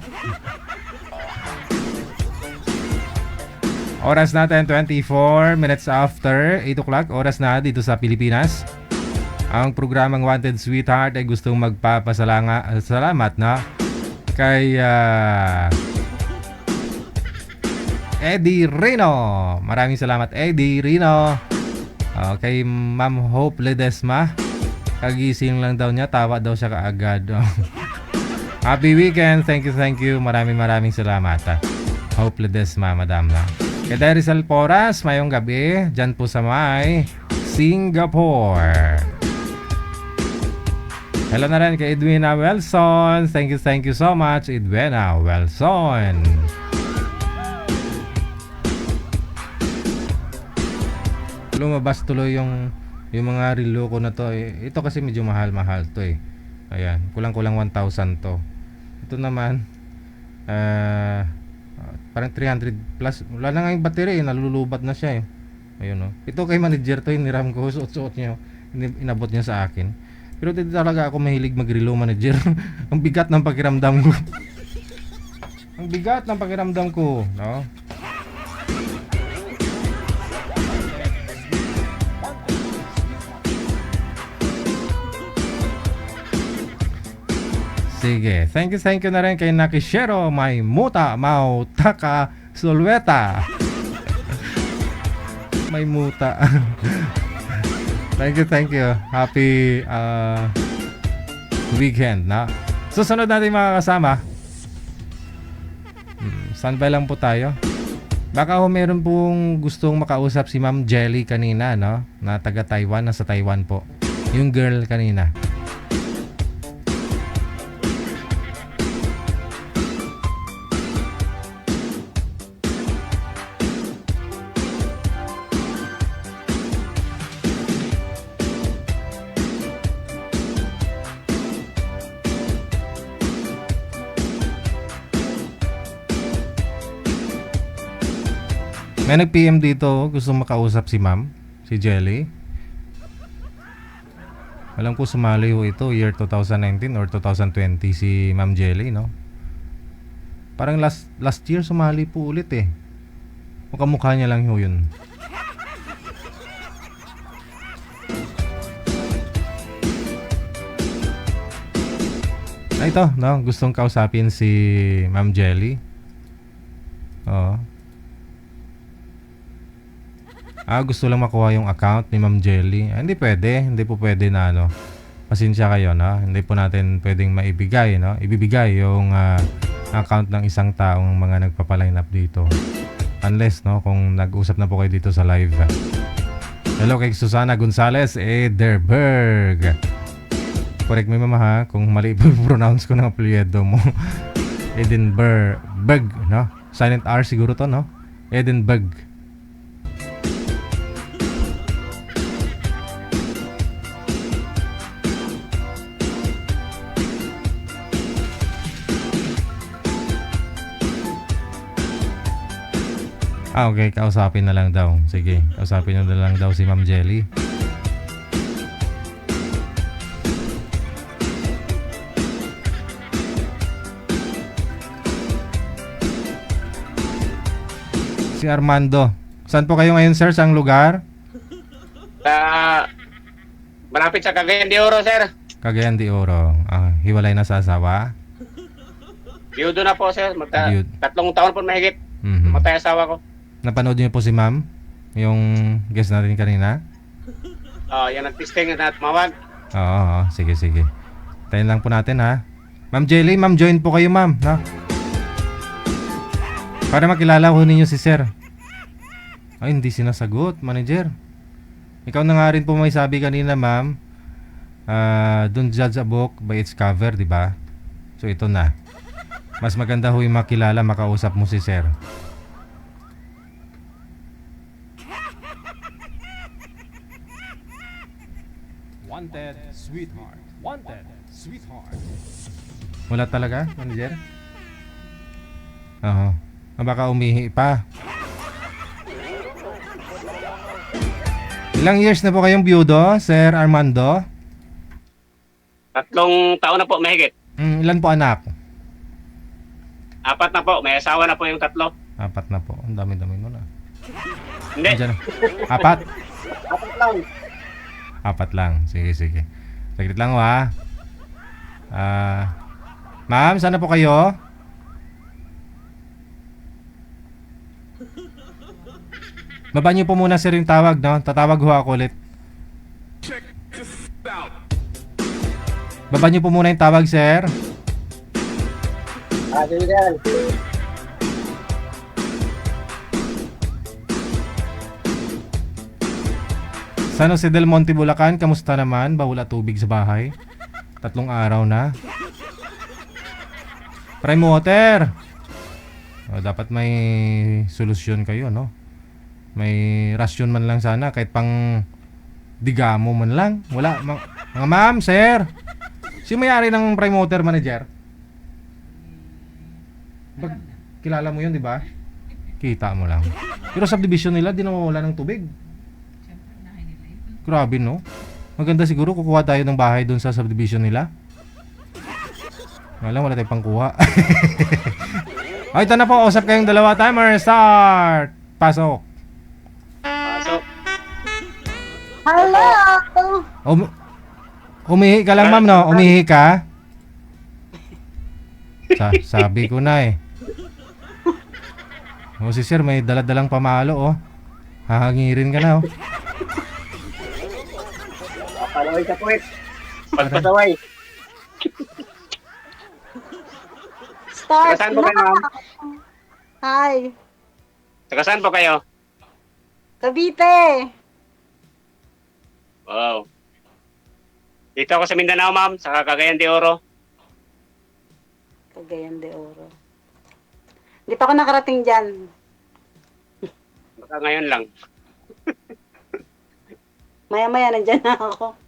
Oras natin 24 minutes after 8 o'clock, oras na dito sa Pilipinas. Ang programang Wanted Sweetheart ay gustong salamat na kay Eddie Rino. Maraming salamat, Eddie Rino. Kay Ma'am Hope Ledesma. Kagising lang daw niya, tawa daw siya kaagad. Happy weekend. Thank you. Maraming salamat. Hope Ledesma, madam na. Kay Rizal Poras, mayong gabi. Diyan po sa may Singapore. Hello na rin kay Edwina Welson. Thank you so much, Edwina Welson. Lumabas tuloy yung mga relo ko na to. Ito kasi medyo mahal to eh. Ayan, kulang 1,000 to. Ito naman parang 300 plus. Wala na nga yung battery, nalulubat na siya eh. Ayun oh. Ito kay manager to, hiniram ko, suot niya. Inabot niya sa akin. Pero dito talaga ako mahilig mag-relo, manager. Ang bigat ng pakiramdam ko. Ang bigat ng pakiramdam ko, no? Sige, thank you na rin kay Nakishero, may muta, mautaka, sulweta. May muta. Thank you. Happy weekend, na. Susunod natin mga kasama. Standby lang po tayo. Baka meron pong gustong makausap si Ma'am Jelly kanina, no? Na taga Taiwan, nasa Taiwan po. Yung girl kanina. May nag-PM dito, gusto makausap si Ma'am, si Jelly. Alam ko sumali ho ito, year 2019 or 2020 si Ma'am Jelly, no? Parang last year sumali po ulit eh. Mukha niya lang ho yun. Ito, no? Gustong kausapin si Ma'am Jelly. Oo. Gusto lang makuha yung account ni Ma'am Jelly. Hindi pwede. Hindi po pwede na ano. Pasensya kayo, no? Hindi po natin pwedeng maibigay, no? Ibibigay yung account ng isang taong mga nagpapaline up dito. Unless, no? Kung nag-usap na po kayo dito sa live. Hello kay Susana Gonzalez Ederberg. Correct me mama ha kung mali pronounce ko ng apelyido mo. Edinburgh, no? Silent R siguro to, no? Edinburgh. Okay, kausapin na lang daw. Sige, kausapin na lang daw si Ma'am Jelly. Si Armando. Saan po kayo ngayon, sir? Saang lugar? Malapit sa Cagayan de Oro, sir. Cagayan de Oro. Hiwalay na sa asawa? Biyudo na po, sir. Biyud. 3 taon po mahigit. Matay asawa ko. Napanood niyo po si Ma'am? Yung guest natin kanina? Yan ang testing na tumawag. Oo. Sige, sige. Tayin lang po natin, ha? Ma'am Jelly, ma'am, join po kayo, ma'am. No? Para makilala ko ninyo si sir. Ay, hindi sinasagot, manager. Ikaw na nga rin po may sabi kanina, ma'am. Don't judge a book by its cover, di ba? So, ito na. Mas maganda ho yung makilala, makausap mo si sir. Wanted, sweetheart. Wanted, sweetheart. Wala talaga, manager? Oo. Baka umihi pa. Ilang years na po kayong biyudo, Sir Armando? 3 taon na po mahigit. Ilan po anak? 4 na po. May asawa na po yung 3. 4 na po. Ang dami-dami mo na. Hindi. Andiyan na. 4? 4 lang. 4 lang. Sige, sige. Saglit lang, ha? Ma'am, saan na po kayo? Baba niyo po muna, sir, yung tawag, no? Tatawag ho ako ulit. Check this out. Baba niyo po muna yung tawag, sir. Sige, sir. San Jose del Monte, Bulacan, kamusta naman? Bawala tubig sa bahay? 3 araw na. Prime water. Dapat may solusyon kayo, no? May rasyon man lang sana, kahit pang digamo man lang. Wala. Mga ma'am, sir. Si may-ari ng prime water, manager? Kilala mo yun, di ba? Kita mo lang. Pero subdivision nila, di nawawala ng tubig. Grabe, no? Maganda siguro kukuha tayo ng bahay doon sa subdivision nila. Wala tayong pangkuha. Ay, ito na po. Usap kayong dalawa. Timer start. Pasok. Hello! Umihi ka lang, ma'am, no? Umihi ka? Sabi ko na eh. Si sir, may daladalang pamalo, oh. Hahangirin ka na, oh. Palaway sa puwit. Pagpasaway. Start Saan po kayo, na! ma'am? Hi! Taga saan po kayo? Cavite! Wow. Dito ako sa Mindanao, ma'am. Sa Cagayan de Oro. Cagayan de Oro. Hindi pa ako nakarating dyan. Baka ngayon lang. Maya-maya nandyan na ako.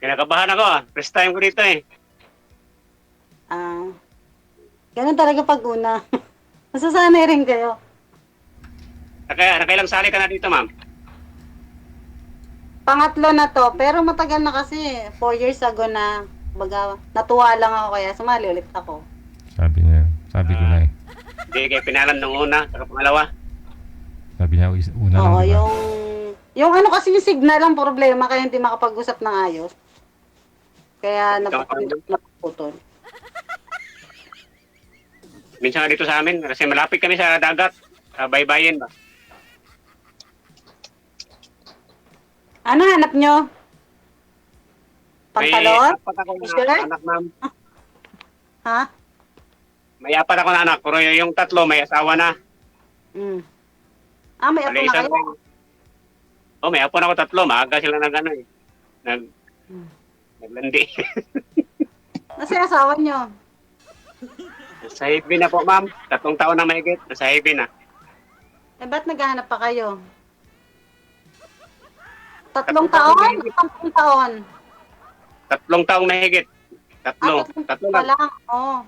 Kinakabahan ako, ah. First time ko dito, eh. Ganun talaga pag una. Masasanay rin kayo. Nakailang sali ka na dito, ma'am? Pangatlo na to, pero matagal na kasi. 4 years ago na. Baga, natuwa lang ako kaya sumali ulit ako. Sabi niya. Sabi ko na eh. Hindi kayo pinalan nung una, saka pangalawa. Sabi niya, una lang, Oo, diba? yung ano kasi yung signal ang problema kaya hindi makapag-usap ng ayos. Kaya naputol. minsan nga dito sa amin kasi malapit kami sa dagat, sa baybayin ba. Ano hanap nyo? Pantalon? May apat ako na T-shirt? anak, ma'am. Ha? May apat ako na anak, pero yung tatlo may asawa na. Mm. May apo na Malisan kayo? Oh, may apo na ako tatlo. Maaga sila nag-ano eh. Naglandi. Nasa yung asawa nyo? Sa heavy na po, ma'am. 3 taon na mahigit. Nasa heavy na. Ba't naghahanap pa kayo? 3 Tatlong taon? taon. 10 taon? 3 taong mahigit. Tatlo. Tatlo Pa lang. lang. Oo.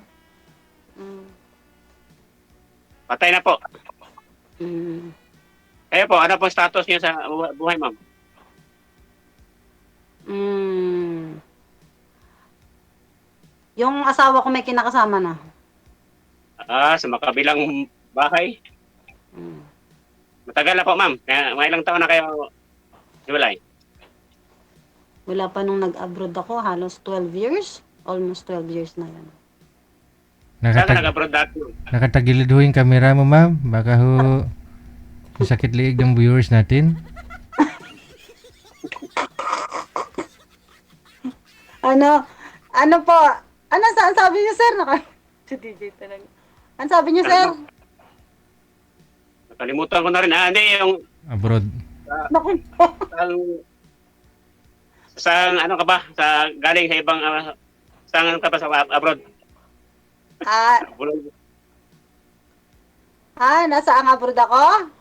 Patay na po. Mm. Kaya po, ano po status niyo sa buhay, ma'am? Mm. Yung asawa ko may kinakasama na. Sa makabilang bahay. Mm. Matagal na po, ma'am. Mga ilang taon na kayo hiwalay? Wala pa nung nag-abroad ako, halos 12 years. Almost 12 years na yan. Saan ka nag-abroad dati? Nakatagilid ho yung camera mo, ma'am. Baka ho sakit liig ng viewers natin. Ano po? Sabi niyo, sir? Si DJ talaga. Ano sabi niyo, sir? Nakalimutan ko na rin. Hindi, yung Abroad. Naku. sa ano ka ba? Sa galing sa ibang saan ano ka ba sa abroad? Nasa ang abroad ako?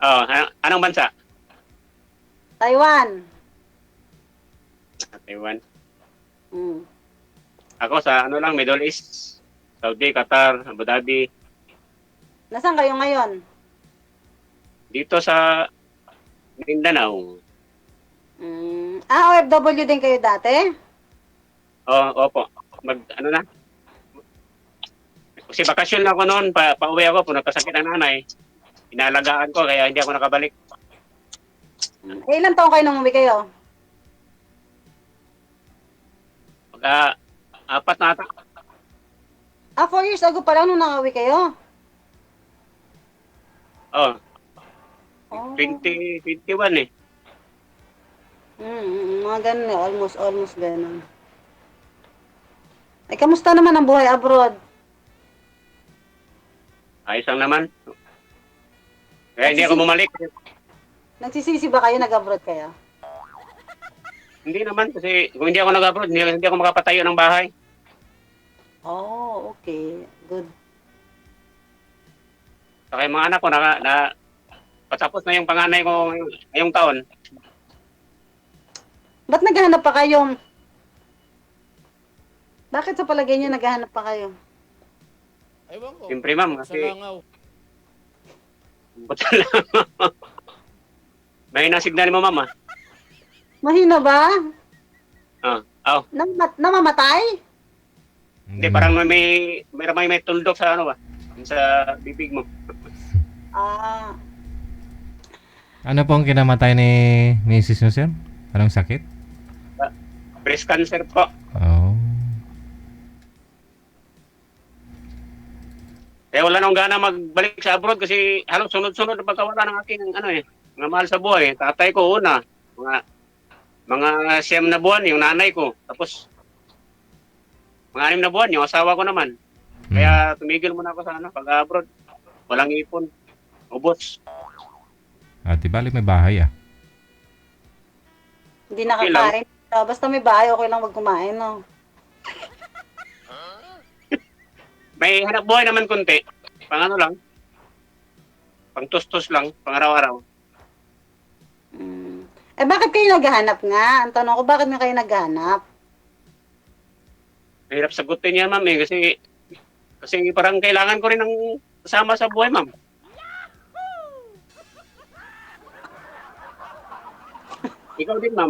Oh, anong bansa? Taiwan. Taiwan. Mm. Ako sa ano lang, Middle East. Saudi, Qatar, Abu Dhabi. Nasaan kayo ngayon? Dito sa Mindanao. OFW din kayo dati? Opo. Ano na? Kasi bakasyon na ako noon, pauwi ako, nagkasakit ang nanay. Inalagaan ko, kaya hindi ako nakabalik. Ilan taon kayo nung umuwi kayo? 4 na ata. 4 years ago pa lang nung nakauwi kayo? Oh. 2021 eh. Mga ganun eh. Almost ganun. Ay, kamusta naman ang buhay abroad? Ayos lang naman. Kaya hindi ako bumalik. Nagsisisi ba kayo nag-abroad kayo? Hindi naman kasi kung hindi ako nag-abroad, hindi ako makapatayo ng bahay. Oh, okay. Good. Saka yung mga anak ko patapos na yung panganay ko ngayong taon. Ba't naghahanap pa kayo? Bakit sa palagay niyo naghahanap pa kayo? Siyempre ma'am, kasi buta lang. May nasignal mo ma'am. Mahina ba? Oh. Namamatay? Hindi, parang may tuldok sa ano ba? Sa bibig mo. Ano po ang kinamatay ni Mrs. nyo, sir? Anong sakit? Breast cancer po. Oh. Kaya wala nang gana magbalik sa abroad kasi halos sunod-sunod na pagkawala ng aking mga mahal sa buhay. Tatay ko una, mga 7 na buwan yung nanay ko. Tapos mga 6 na buwan yung asawa ko naman. Kaya tumigil muna ako sa pag-abroad. Walang ipon. Ubos. At ibalik may bahay Hindi nakakain. Basta may bahay, okay lang magkumain, no? May hanap buhay naman kunti. Pang ano lang. Pang tustos lang. Pang araw-araw. Bakit kayo naghahanap nga? Ang tanong ko, bakit nga kayo naghahanap? Mahirap sagutin yan, ma'am. Kasi parang kailangan ko rin ng kasama sa buhay, ma'am. Ikaw din, ma'am.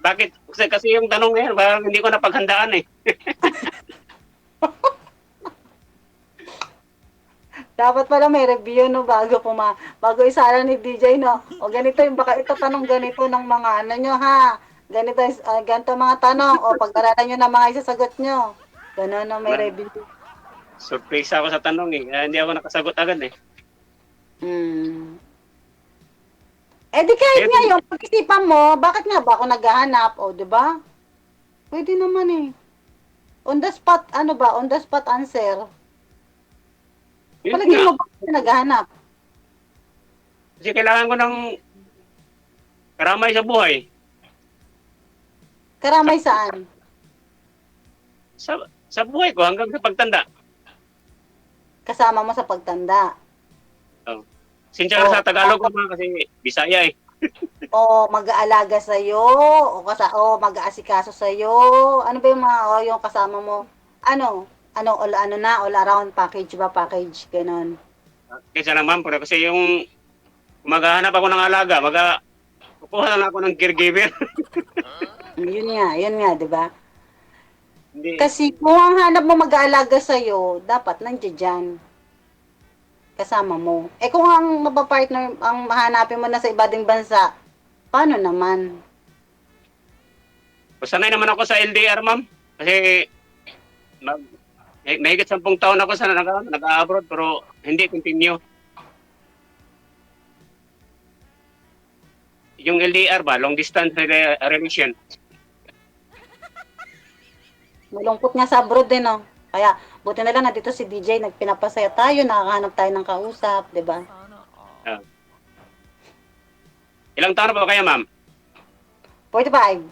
Bakit? Kasi yung tanong ngayon, parang hindi ko napaghandaan eh. Dapat pala may review, no, bago isara ni DJ, no? O ganito yung baka itatanong ganito ng mga nyo, ha? Ganito mga tanong, o pag-aralan nyo na mga isasagot nyo. Gano'n, no, may review. surprise ako sa tanong eh. Kaya hindi ako nakasagot agad eh. Hmm. Eh di kahit ngayon, pag-isipan mo, bakit nga ba ako naghahanap? O, di ba? Pwede naman eh. On the spot, ano ba? On the spot answer. Yun Palagi nga. mo ba ako naghahanap? Kasi kailangan ko ng karamay sa buhay. Karamay saan? Sa buhay ko hanggang sa pagtanda. Kasama mo sa pagtanda. Sinsya Oh, sa Tagalog ko mga kasi Bisaya eh. O mag-aalaga sa'yo, o mag-aasikaso sa'yo. Ano ba yung mga, yung kasama mo? All around package ba? Package, ganon. Kaysa naman po kasi yung maghahanap ako ng alaga, kukuha na ako ng caregiver. Yun nga, di ba? Hindi. Kasi kung ang hanap mo mag-aalaga sa'yo, dapat nandiyan dyan. Kasama mo. Eh kung ang mapapartner, ang mahanapin mo na sa ibang bansa, paano naman? Sanay naman ako sa LDR, ma'am. Kasi mahigit 10 taon ako sa nag-abroad pero hindi continue. Yung LDR ba, long distance relation. Malungkot nga sa abroad din, no? Kaya, buti na lang na dito si DJ, nagpinapasaya tayo, nakakahanap tayo ng kausap, di ba? Ilang taon na po kaya, ma'am? 45.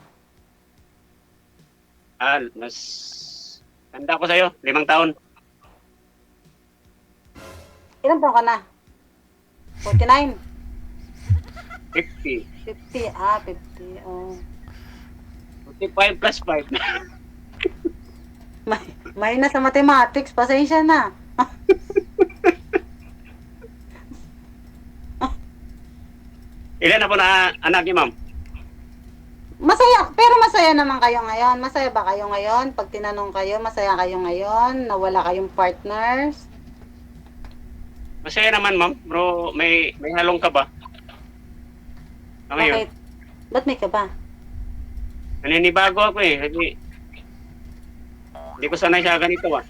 Mas tanda ko sa'yo, 5 taon. Ilan taon ka na? 49? 50. 50, 50, oh. 45 plus 5. May na sa mathematics, pasensya na. Ilan na po na anak niyo, ma'am? Masaya, pero masaya naman kayo ngayon. Masaya ba kayo ngayon? Pag tinanong kayo, masaya kayo ngayon? Na wala kayong partners? Masaya naman, ma'am. Bro, may halong ka ba? Ngayon, Bakit? Ba't may ka ba? naninibago ako eh. Hindi ko sanay sa ganito ah.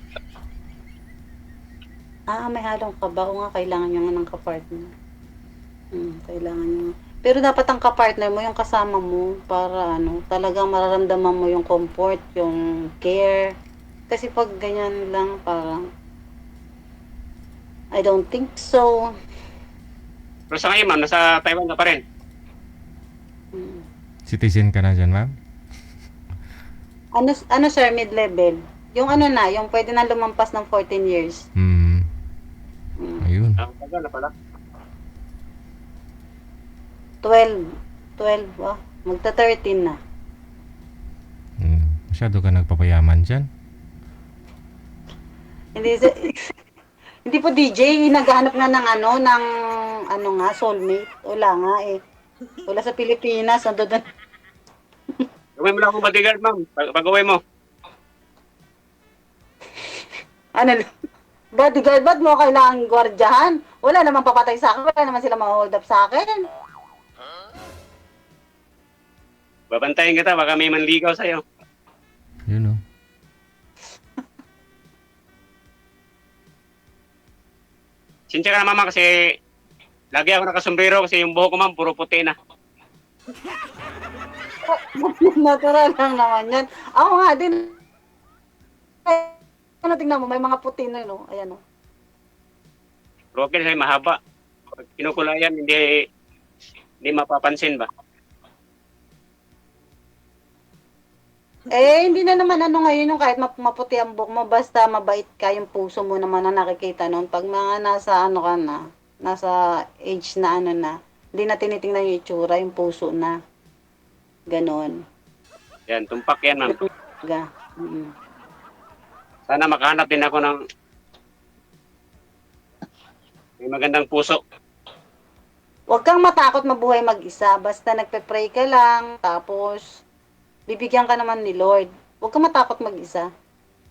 May halong ka ba? O nga, kailangan nyo nga ng kapartner. Kailangan nyo. Pero dapat ang kapartner mo, yung kasama mo, para talagang mararamdaman mo yung comfort, yung care. Kasi pag ganyan lang, parang, I don't think so. Pero sa ngayon, ma'am, nasa Taiwan ka pa rin. Citizen ka na dyan, ma'am? Ano sir, mid-level? Yung yung pwede na lumampas ng 14 years. Ayun. Tagal na pala. 12, magta-13 na. Masyado ka nagpapayaman dyan. Hindi po DJ, naghahanap nga ng soulmate. Wala nga eh. Wala sa Pilipinas, doon. Gawin mo lang akong bodyguard, ma'am. Pag-uwi mo. Bodyguard, ba't mo kailangan gwardyahan? Wala namang papatay sa akin, wala naman sila ma-hold up sa akin. Babantayin kita, baka may manligaw sa'yo. Yun, Sinsya ka na, mama, kasi lagi ako nakasombrero kasi yung buhok ko, ma'am, puro puti na. Natural lang naman yan. Ako nga din. Tingnan mo, may mga puti na, no? Ayan, no? Pero okay sa'yo, mahaba. Pag kinukulayan, hindi mapapansin ba? Hindi na naman ngayon yung kahit maputi ang buhok mo, basta mabait ka, yung puso mo naman na nakikita noon. Pag mga nasa ka na, nasa age na hindi na tinitingnan yung itsura, yung puso na. Ganon. Yan, tumpak yan, ma'am. Sana makahanap din ako ng may magandang puso. Huwag kang matakot mabuhay mag-isa, basta nagpe-pray ka lang, tapos bibigyan ka naman ni Lord. Huwag kang matakot mag-isa.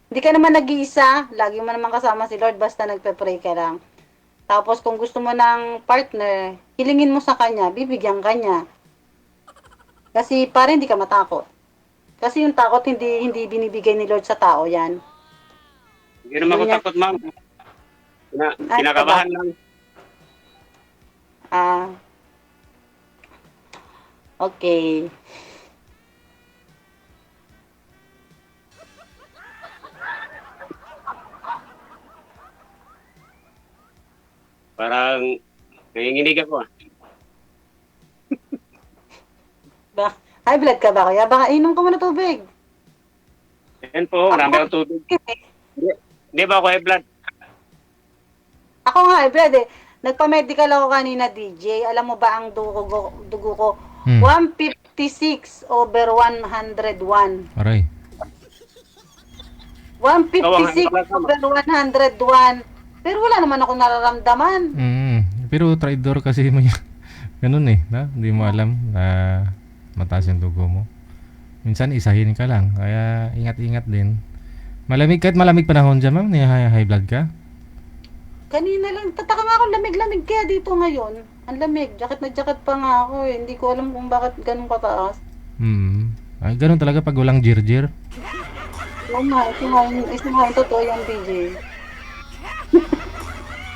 Hindi ka naman nag-iisa, lagi mo naman kasama si Lord, basta nagpe-pray ka lang. Tapos kung gusto mo ng partner, hilingin mo sa kanya, bibigyan ka niya. Kasi para hindi ka matakot. Kasi yung takot hindi binibigay ni Lord sa tao yan. Hindi naman ako Ganyan. takot, ma'am. Ay, Kinakabahan lang. Ah. Okay. Parang nanginginig ako. High blood ka ba, kuya? Baka inom ka muna tubig. Yan po, marami akong tubig. Hindi ba ako high blood? Ako nga, high blood eh. Nagpa-medical ako kanina, DJ. Alam mo ba ang dugo ko? 156/101. Aray. 156/101. Pero wala naman ako nararamdaman. Pero traidor kasi mo yan. Ganun eh, na? Hindi mo alam na mataas yung dugo mo. Minsan isahin ka lang, kaya ingat-ingat din. Malamig, kahit malamig panahon dyan, ma'am, high blood ka? Kanina lang, tataka nga ako, lamig-lamig kaya dito ngayon. Ang lamig, jacket na jacket pa nga ako eh. Hindi ko alam kung bakit ganun kataas. Ay, ganun talaga pag walang jirjir. Oo nga, isa nga yung totoo yung DJ.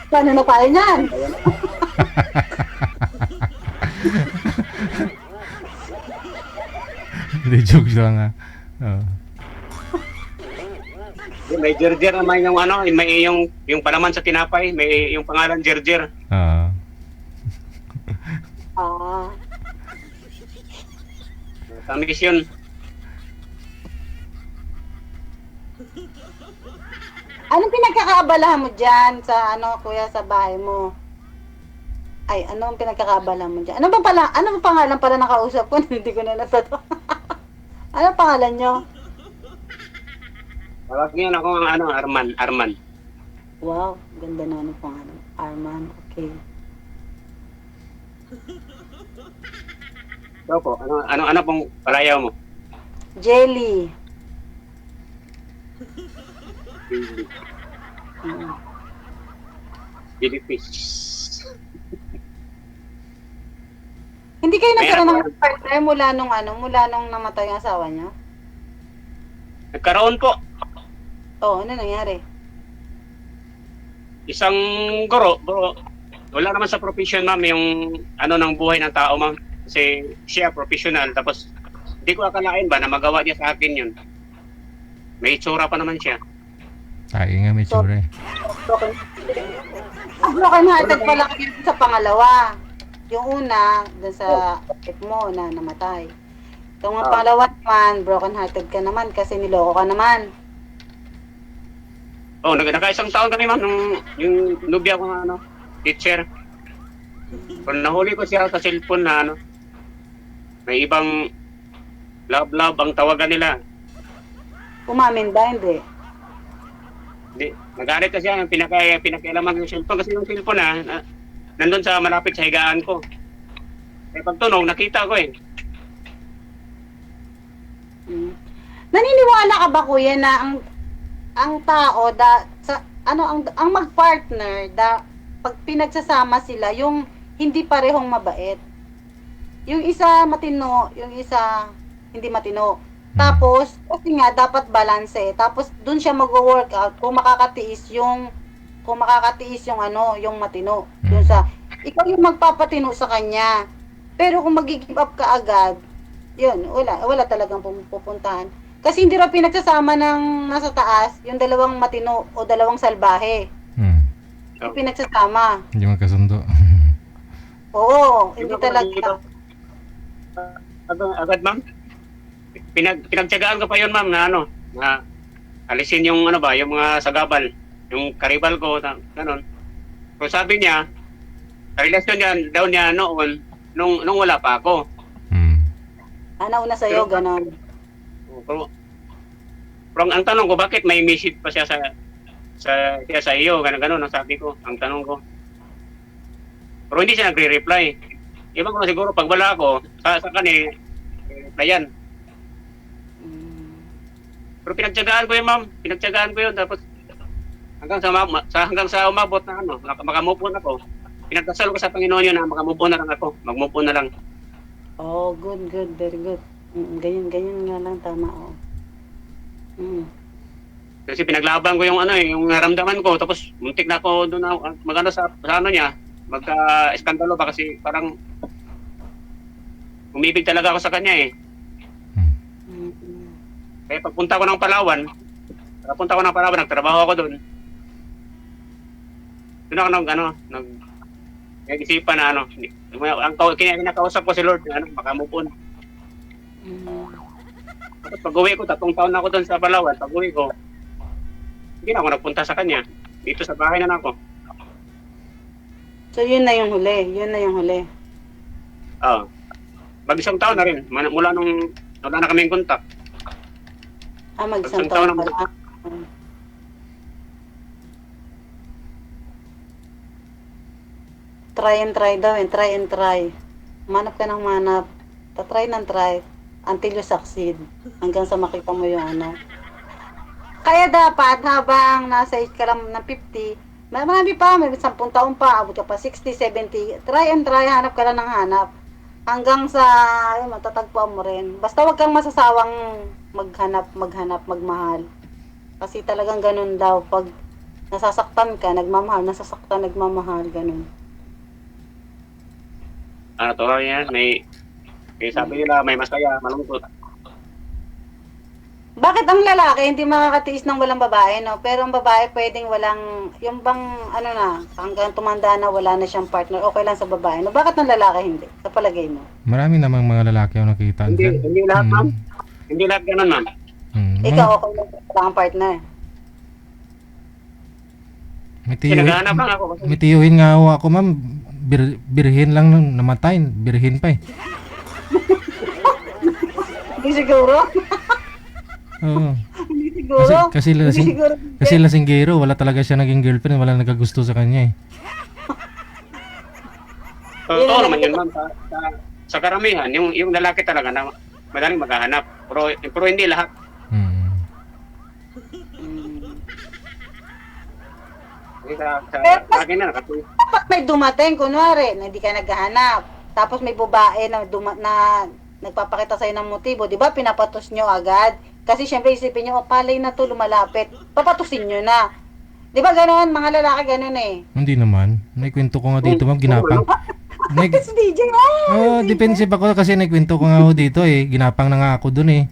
Paano na kaya niyan? Hindi, joke lang ha. Oh. May Jerjer naman yung ano, may yung palaman sa tinapay, may yung pangalan Jerjer. Ah. Tamis yun. Anong pinagkakaabalahan mo dyan sa kuya, sa bahay mo? Ay, ano ang pinagkakaabalahan mo dyan? Ano ba pangalan pala nakausap ko? Hindi ko na nasato. Ano pangalan nyo? Tawag niyo ako ang Arman. Wow, ganda na pangalan. Arman, okay. Ikaw po, ano pong palayaw mo? Jelly. Jellyfish. Hindi kayo nagkaroon ng partner mula nung namatay ang asawa niyo? Nagkaroon po. Oo, ano nangyari? Isang guro, wala naman sa profession, ma'am, yung ng buhay ng tao, ma'am. Kasi siya professional, tapos hindi ko akalain ba na magawa niya sa akin yun. May itsura pa naman siya. Ay, nga may tsura eh. Broken hearted pala kayo sa pangalawa. Yung una, dun sa ex mo na namatay. Itong pangalawa naman, broken hearted ka naman kasi niloko ka naman. Oh, nakaisang taon kami, ma'am, yung nubya ko na teacher. Kung nahuli ko siya sa cellphone na may ibang love ang tawagan nila. Umamin ba? Hindi. Hindi, nagalit kasi ang pinakialaman yung cellphone kasi yung cellphone nandun sa malapit sa higaan ko. Kaya pagtunog, nakita ko eh. Naniniwala ka ba, kuya, na ang tao ang mag-partner pag pinagsasama sila, yung hindi parehong mabait. Yung isa matino, yung isa hindi matino. Tapos, kasi nga dapat balance eh. Tapos doon siya mag-workout kung makakatiis yung matino. Yung ikaw yung magpapatino sa kanya. Pero kung mag-give up ka agad, yun, wala talagang pupuntahan. Kasi hindi raw pinagsasama ng nasa taas, yung dalawang matino o dalawang salbahe. Yung pinagsasama. Hindi magkasundo. Oo, hindi talaga. Agad, ma'am? Pinagtiyagaan ko pa yun, ma'am, na alisin yung yung mga sagabal, yung karibal ko, gano'n. So sabi niya, relasyon niya noon, nung wala pa ako. Nauna sa'yo, gano'n. Pero ang tanong ko, bakit may message pa siya sa iyo, gano'n, ang sabi ko, ang tanong ko. Pero hindi siya nagre-reply. Iba ko na siguro, pag wala ako, sa kanya, replyan. Pero pinagtiyagaan ko yun, ma'am. Pinagtiyagaan ko yun. Tapos hanggang sa umabot na makamove on ako. Pinagdasal ko sa Panginoon yun na makamove on na lang ako. Mag-move on na lang. Oh, good. Very good. Ganyan nga lang, tama. Kasi pinaglaban ko yung yung naramdaman ko, tapos muntik na ako doon na magano sa ano niya, magka-eskandalo pa kasi parang umibig talaga ako sa kanya eh. Kaya pagpunta ko ng Palawan, nagtrabaho ako doon. Doon ako nag-isipan na kinakausap ko si Lord na makamove on. Tapos pag-uwi ko, 3 taon na ako doon sa Palawan, pag-uwi ko, hindi na ako nagpunta sa kanya. Dito sa bahay na ako. So yun na yung huli. Oo. Mag-isang taon na rin. Mula nung wala na kaming kontak. Mag-isang taon taon na- pala. Try and try daw try and try. Manap ka ng manap. Try and try until you succeed. Hanggang sa makita mo yung ano. Kaya dapat habang nasa age ka lang ng 50, marami pa, may 10 taon pa, abot ka pa 60, 70, try and try, hanap ka lang ng hanap. Hanggang sa matatagpuan mo rin. Basta wag kang masasawang maghanap, magmahal. Kasi talagang ganun daw, pag nasasaktan ka, nagmamahal, nasasaktan, nagmamahal, ganun. To yan, sabi nila, may masaya, malungkot. Bakit ang lalaki hindi makakatiis ng walang babae, no? Pero ang babae pwedeng walang, yung bang, hanggang tumanda na wala na siyang partner, okay lang sa babae, no? Bakit ang lalaki hindi? Sa palagay mo? Marami namang mga lalaki ang nakita dyan. Hindi lahat, ma'am. Hindi lahat ganun, ma'am. Ikaw, okay lang sa ang partner. Kasi naghahanap lang ako. May tiyuhin nga ako, ma'am. Birhin lang nung namatay. Birhin pa eh. Hindi siguro? Oo. Hindi siguro? Kasi lasinggero, wala talaga siya naging girlfriend, wala nagkagusto sa kanya eh. Totoo naman yun, ma'am. Sa karamihan, yung lalaki talaga na madaling maghahanap. Pero hindi lahat. Sa akin na, kasi Dapat may dumating, kunwari, na hindi ka naghahanap. Tapos may babae na, nagpapakita sa'yo ng motibo, di ba? Pinapatos nyo agad. Kasi syempre isipin nyo, palay na to, lumalapit. Papatusin nyo na. Di ba gano'n? Mga lalaki gano'n eh. Hindi naman. Naikwento ko nga dito, ma'am, ginapang. Kasi DJ, Defensive ako kasi naikwento ko nga ako dito eh. Ginapang na nga ako dun eh.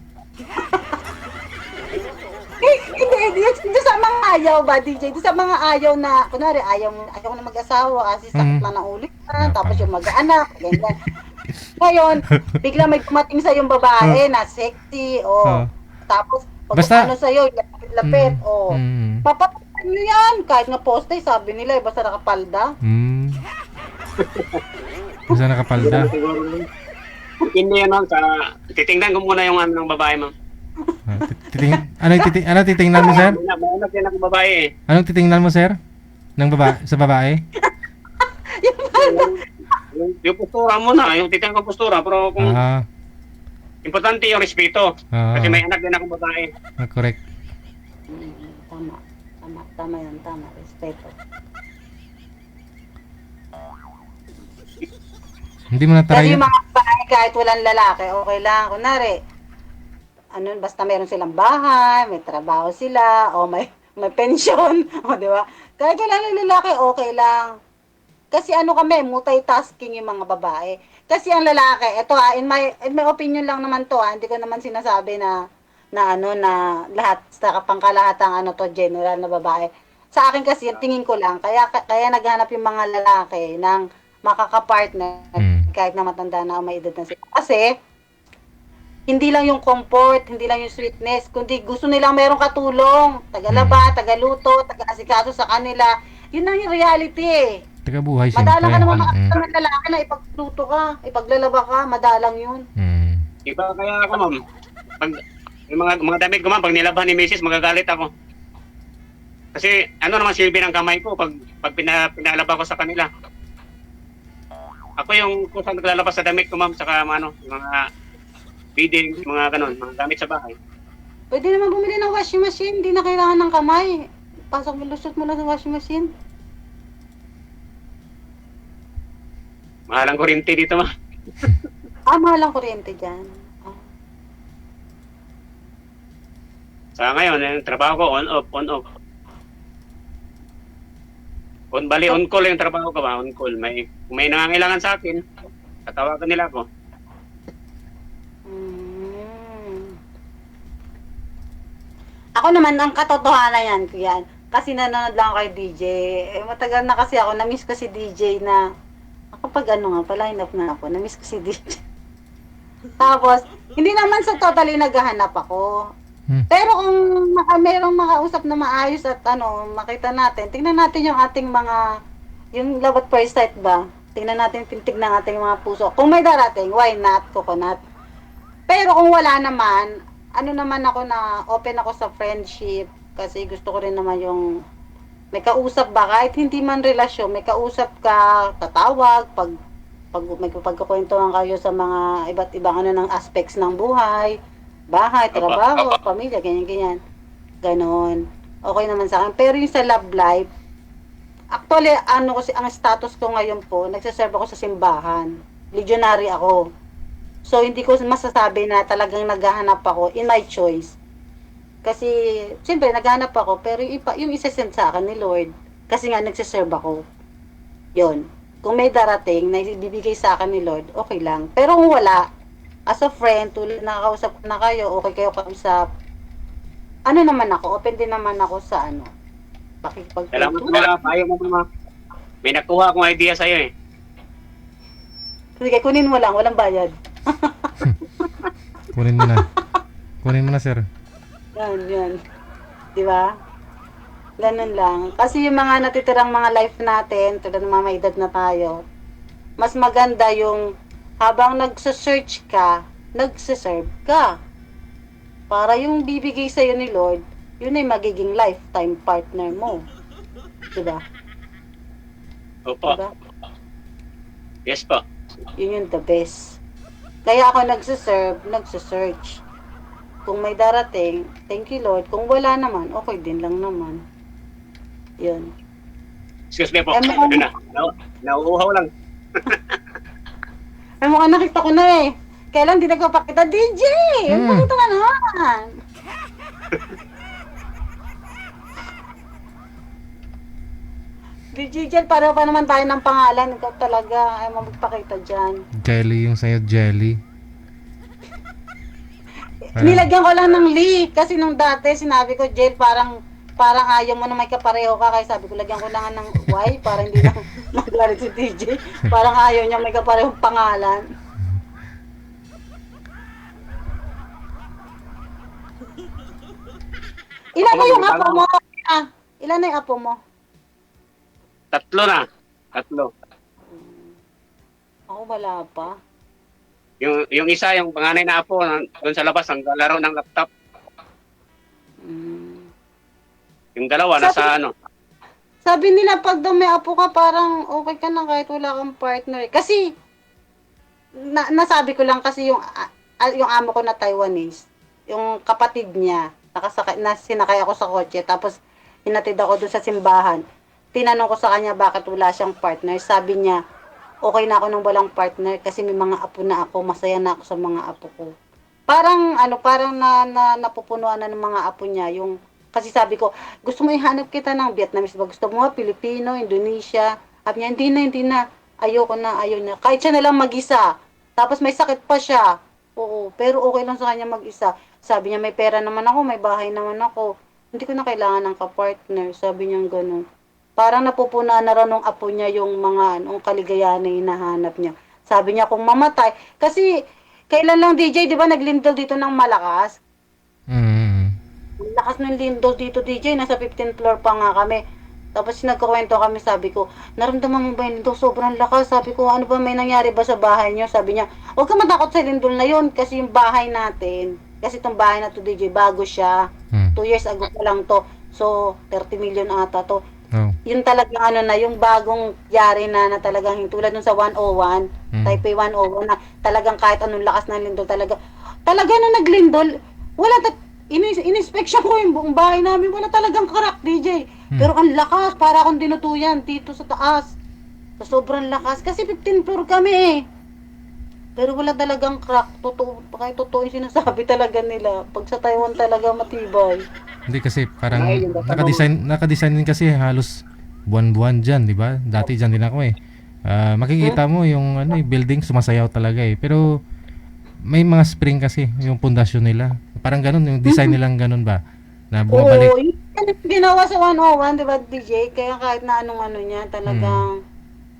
Hindi sa mga ayaw ba, DJ? Di sa mga ayaw na, kunwari, ayaw ko na mag-asawa, kasi sakit na ng ulit na, tapos yung mag-anak, ganyan. Ngayon, bigla may dumating sa yung babae na sexy, tapos, pag Basta- ano sa'yo, lapit, papapagod nyo yan, kahit nga poste, sabi nila, basta nakapalda. Basta nakapalda. hindi yan, ma'am. Titingnan ko muna yung ng babae, ma'am. Ano titingnan mo, sir? May anak yan ng babae eh. Anong titingnan mo, sir? Sa babae? Yung postura mo na, yung titingnan ko postura, pero kung importante yung respeto. Kasi may anak din akong babae. Correct. Tama yan, respeto. Hindi mo na-try Kasi yun? yung mga babae, kahit walang lalaki, okay lang. Kunwari, basta meron silang bahay, may trabaho sila, o may pension, o di ba? Kahit walang lalaki, okay lang. Kasi kami, multitasking yung mga babae. Kasi ang lalaki, ito in my opinion lang naman to hindi ko naman sinasabi na lahat sa pangkalahatang general na babae. Sa akin kasi, yung tingin ko lang, kaya naghanap yung mga lalaki ng makakapartner kahit na matanda na o may edad na sila. Kasi, hindi lang yung comfort, hindi lang yung sweetness, kundi gusto nilang merong katulong, tagalaba, tagaluto, taga-asikaso sa kanila. Yun ang yung reality eh. Taga-buhay, siyempre. Madalang ka naman makakita ng lalaki na ipagluto ka, ipaglalaba ka, madalang yun. Iba kaya ako, ma'am. Pag yung mga damit ko, ma'am, pag nilaban ni Mrs., magagalit ako. Kasi naman silbi ng kamay ko pag pinalaba ko sa kanila. Ako yung kusang naglalabas sa damit ko, ma'am, saka yung mga feeding, mga ganon, mga gamit sa bahay. Pwede naman bumili ng washing machine, hindi na kailangan ng kamay. Pasok mo, lusot mo lang sa washing machine. Mahal ang kuryente dito, ma'am. Mahal ang kuryente dyan. Sa ngayon, yung trabaho ko, on off, on off. On call yung trabaho ko ba? On call. May nangangailangan sa akin, tatawagan nila ako. Ako naman, ang katotohanan yan, kuya. Kasi nanonood lang ako kay DJ. Matagal na kasi ako, na-miss ko si DJ na, ako pag ano nga, pa-line up na ako, na-miss ko si DJ. Tapos, hindi naman sa totally naghahanap ako. Pero kung merong makausap na maayos at makita natin, tingnan natin yung ating mga, yung love at first sight ba? Tingnan natin, tingnan ating mga puso. Kung may darating, why not, coconut? Pero kung wala naman, naman ako na open ako sa friendship kasi gusto ko rin naman yung may kausap ba kahit hindi man relasyon, may kausap ka, tatawag, pag may pagkukwentuhan kayo sa mga iba't ibang ng aspects ng buhay, bahay, trabaho, pamilya, ganyan. Ganon. Okay naman sa akin. Pero yung sa love life, actually, kasi ang status ko ngayon po, nagsaserve ako sa simbahan. Legionary ako. So, hindi ko masasabi na talagang naghahanap ako in my choice. Kasi, siyempre, naghahanap ako, pero yung isa-send sa akin ni Lord, kasi nga, nagsaserve ako. Yun. Kung may darating na ibibigay sa akin ni Lord, okay lang. Pero kung wala, as a friend, tulad nakakausap na kayo, okay kayo kausap, naman ako, open din naman ako sa Salamat pala, ayaw mo naman. May nakuha akong idea sa'yo eh. Sige, kunin mo lang, walang bayad. Kunin mo na. Kunin mo na, sir. Yan. Di ba? Ganun lang. Kasi yung mga natitirang mga life natin, tulad ng mga may edad na tayo, mas maganda yung habang nagsa-search ka, nagsa-serve ka. Para yung bibigay sa'yo ni Lord, yun ay magiging lifetime partner mo. Diba? Opo. Diba? Yes po. Yun yung the best. Kaya ako nagsa-search. Kung may darating, thank you Lord. Kung wala naman, okay din lang naman. Yun. Excuse me po. Ano na? Nauuhaw lang. Ay, mukhang nakita ko na eh. Kailan di nagpapakita? DJ! Pakita ka naman! DJ Jen, para pa naman tayo ng pangalan. Ikaw talaga ay magpakita dyan. Jelly yung sa'yo, jelly. Nilagyan ko lang ng Lee. Kasi nung dati, sinabi ko, Jel, parang ayaw mo na may kapareho ka. Kaya sabi ko, lagyan ko lang ng Y para hindi na maglalit si DJ. Parang ayaw niya may kaparehong pangalan. Ilan na yung apo mo? Ilan na yung apo mo? 3 na. 3. Ako wala pa. Yung isa, yung panganay na apo, doon sa labas, ang laro ng laptop. Yung dalawa, nasa Sabi nila, pag daw may apo ka, parang okay ka na kahit wala kang partner. Kasi, nasabi ko lang kasi yung amo ko na Taiwanese, yung kapatid niya, sinakay ako sa kotse, tapos hinatid ako doon sa simbahan. Tinanong ko sa kanya bakit wala siyang partner. Sabi niya, okay na ako nung walang partner kasi may mga apo na ako, masaya na ako sa mga apo ko. Parang napupunuan na ng mga apo niya yung kasi sabi ko, gusto mo ihanap kita ng Vietnamese ba? Gusto mo Pilipino, Indonesia? Sabi niya, hindi na. Ayaw niya. Kahit siya na lang mag-isa. Tapos may sakit pa siya. Oo, pero okay lang sa kanya mag-isa. Sabi niya, may pera naman ako, may bahay naman ako. Hindi ko na kailangan ng kapartner. Sabi niya gano'n. Parang napupunan na rin ng apo niya yung mga kaligayahan na hinahanap niya. Sabi niya kung mamatay. Kasi, kailan lang DJ, di ba naglindol dito ng malakas? Lakas ng lindol dito DJ, nasa 15th floor pa nga kami. Tapos nagkakwento kami, sabi ko, naramdaman mo ba yung lindol? Sobrang lakas. Sabi ko, ano ba may nangyari ba sa bahay niyo? Sabi niya, huwag ka matakot sa lindol na yun. Kasi yung bahay natin, kasi itong bahay na to DJ, bago siya. 2 years ago pa lang to. So, 30 million ata to. Yun talagang yung bagong yari na talagang tulad nun sa 101, Taipei 101 na talagang kahit anong lakas ng lindol talaga nung naglindol, wala in-inspection ko yung buong bahay namin, wala talagang crack DJ. Pero ang lakas, para akong dinutuyan dito sa taas. Sa sobrang lakas kasi 15 floor kami eh. Pero wala talagang crack. Totoo, kahit totoo yung sinasabi talaga nila. Pag sa Taiwan talaga matibay. Hindi kasi parang nakadesign din kasi halos buwan-buwan diyan, 'di ba? Dati diyan din ako eh. Makikita mo yung ano, building sumasayaw talaga eh. Pero may mga spring kasi yung pundasyon nila. Parang ganun yung design nilang ganun ba? Na bumabalik. Oo, yung ginawa sa 101, di ba, DJ? Kaya kahit na anong ano niya, talagang...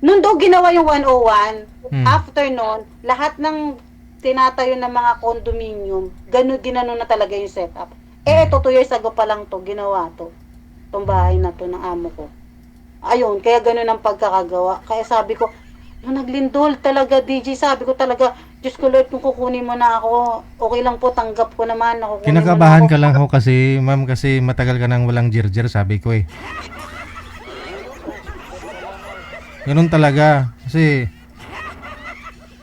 Nung daw ginawa yung 101, after nun, lahat ng tinatayo ng mga condominium, ginano na talaga yung setup. Ito 2 years ago pa lang to, ginawa to. Itong bahay na to ng amo ko. Ayun, kaya ganun ang pagkakagawa. Kaya sabi ko, nung naglindol talaga, DJ, sabi ko talaga, Diyos ko Lord, kung kukunin mo na ako, okay lang po, tanggap ko naman. Kukunin Kinakabahan mo na ka lang ho kasi, ma'am, kasi matagal ka nang walang jirjer, sabi ko eh. Ganun talaga. Kasi,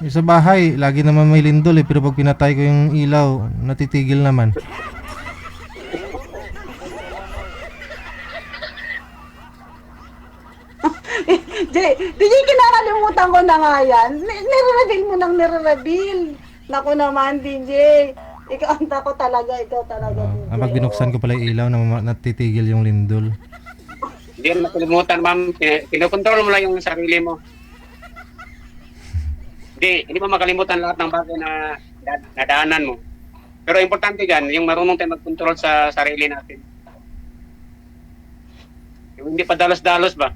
yung sa bahay, lagi naman may lindol eh, pero pag pinatay ko yung ilaw, natitigil naman. DJ, kinakalimutan ko na nga yan. Nire-reveal mo nang nire-reveal. Naku naman, DJ. Ikaw ang tako talaga, ikaw talaga, DJ. Pag binuksan ko pala yung ilaw, natitigil yung lindol. Hindi rin makalimutan, ma'am. Pinokontrol mo lang yung sarili mo. Hindi mo makalimutan lahat ng bagay na nadaanan mo. Pero importante dyan, yung marunong tayo mag-control sa sarili natin. Yung hindi pa dalos-dalos ba?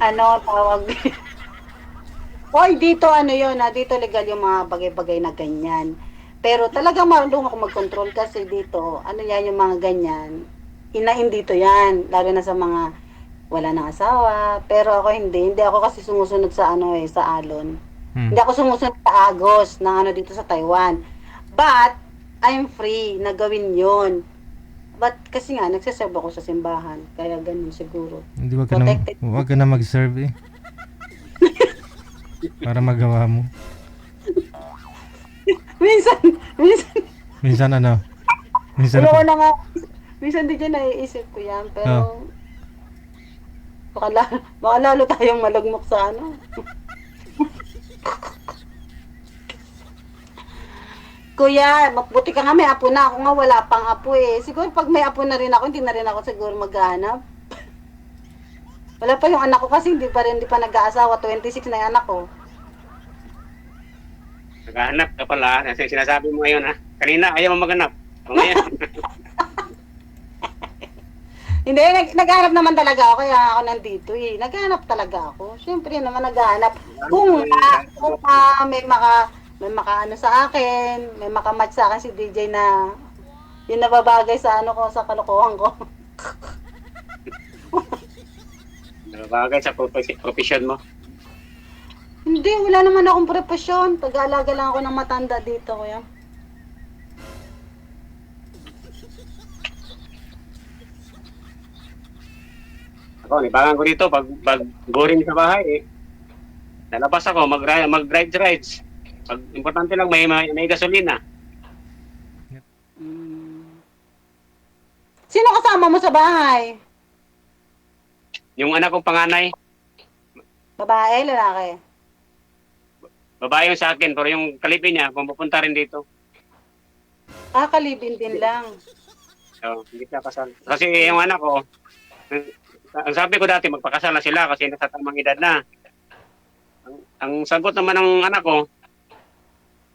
Ano, tawag. Hoy, dito ano yun, dito legal yung mga bagay-bagay na ganyan. Pero talagang marunong ako mag-control kasi dito, ano yan yung mga ganyan, inain dito yan, lalo na sa mga wala nang asawa. Pero ako hindi ako kasi sumusunod sa ano sa alon. Hindi ako sumusunod sa agos ng ano dito sa Taiwan. But, I'm free na gawin yun. But kasi nga, nagsaserve ako sa simbahan. Kaya ganun siguro. Hindi, wag ka na mag-serve eh. Para magawa mo. Minsan ano? Minsan Wala ko na nga. Minsan din dyan naiisip ko yan. Pero, baka lalo tayong malagmok sa ano. Kuya, mabuti ka nga, may apo na. Ako nga wala pang apo eh. Siguro pag may apo na rin ako, hindi na rin ako siguro maghahanap. Wala pa yung anak ko kasi hindi pa nag-aasawa. 26 na yung anak ko. Naghahanap ka pala. Kasi sinasabi mo ngayon ha. Kanina ayaw mo maghanap. O ngayon. Hindi, naghahanap naman talaga ako. Kaya ako nandito eh. Naghahanap talaga ako. Siyempre naman naghahanap. Kung may makaano sa akin, may makamatch sa akin si DJ na yung nababagay sa ano ko, sa kalokohan ko. Nababagay sa profession mo? Hindi, wala naman akong profesyon. Pag-aalaga lang ako ng matanda dito, kuya. Ako, libangan ko dito, pag boring sa bahay eh. Lalabas ako, mag-rides. Pag importante lang, may gasolina. Sino kasama mo sa bahay? Yung anak kong panganay, Babae, lalaki? babae yung sa akin, pero yung kalipin niya, pupunta rin dito. Kalibin din lang. So, hindi siya kasal. Kasi yung anak ko, ang sabi ko dati, magpakasal na sila kasi nasa tamang edad na. Ang sagot naman ng anak ko,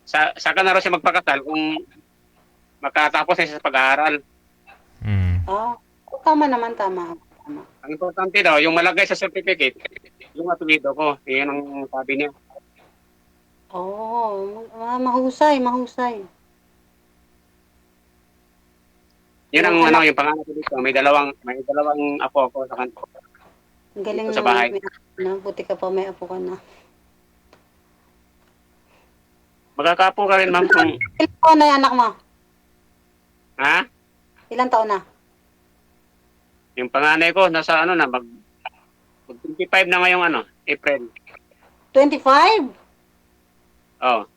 saka na raw siya magpakasal kung makatapos na siya sa pag-aaral. Tama naman, tama. Ang importante daw, yung malagay sa certificate, yung apelido ko, yun ang sabi niya. Mahusay. Yun ang yung pangalan ko dito. May dalawang apo ako sa kanto. Ang galing sa bahay. Buti ka pa, may apo ka na. Magkakapo ka rin, ma'am. Kung... Ilang taon na yung anak mo? Ha? Ilang taon na? Yung panganay ko, nasa mag 25 na ngayong April. 25? Oh.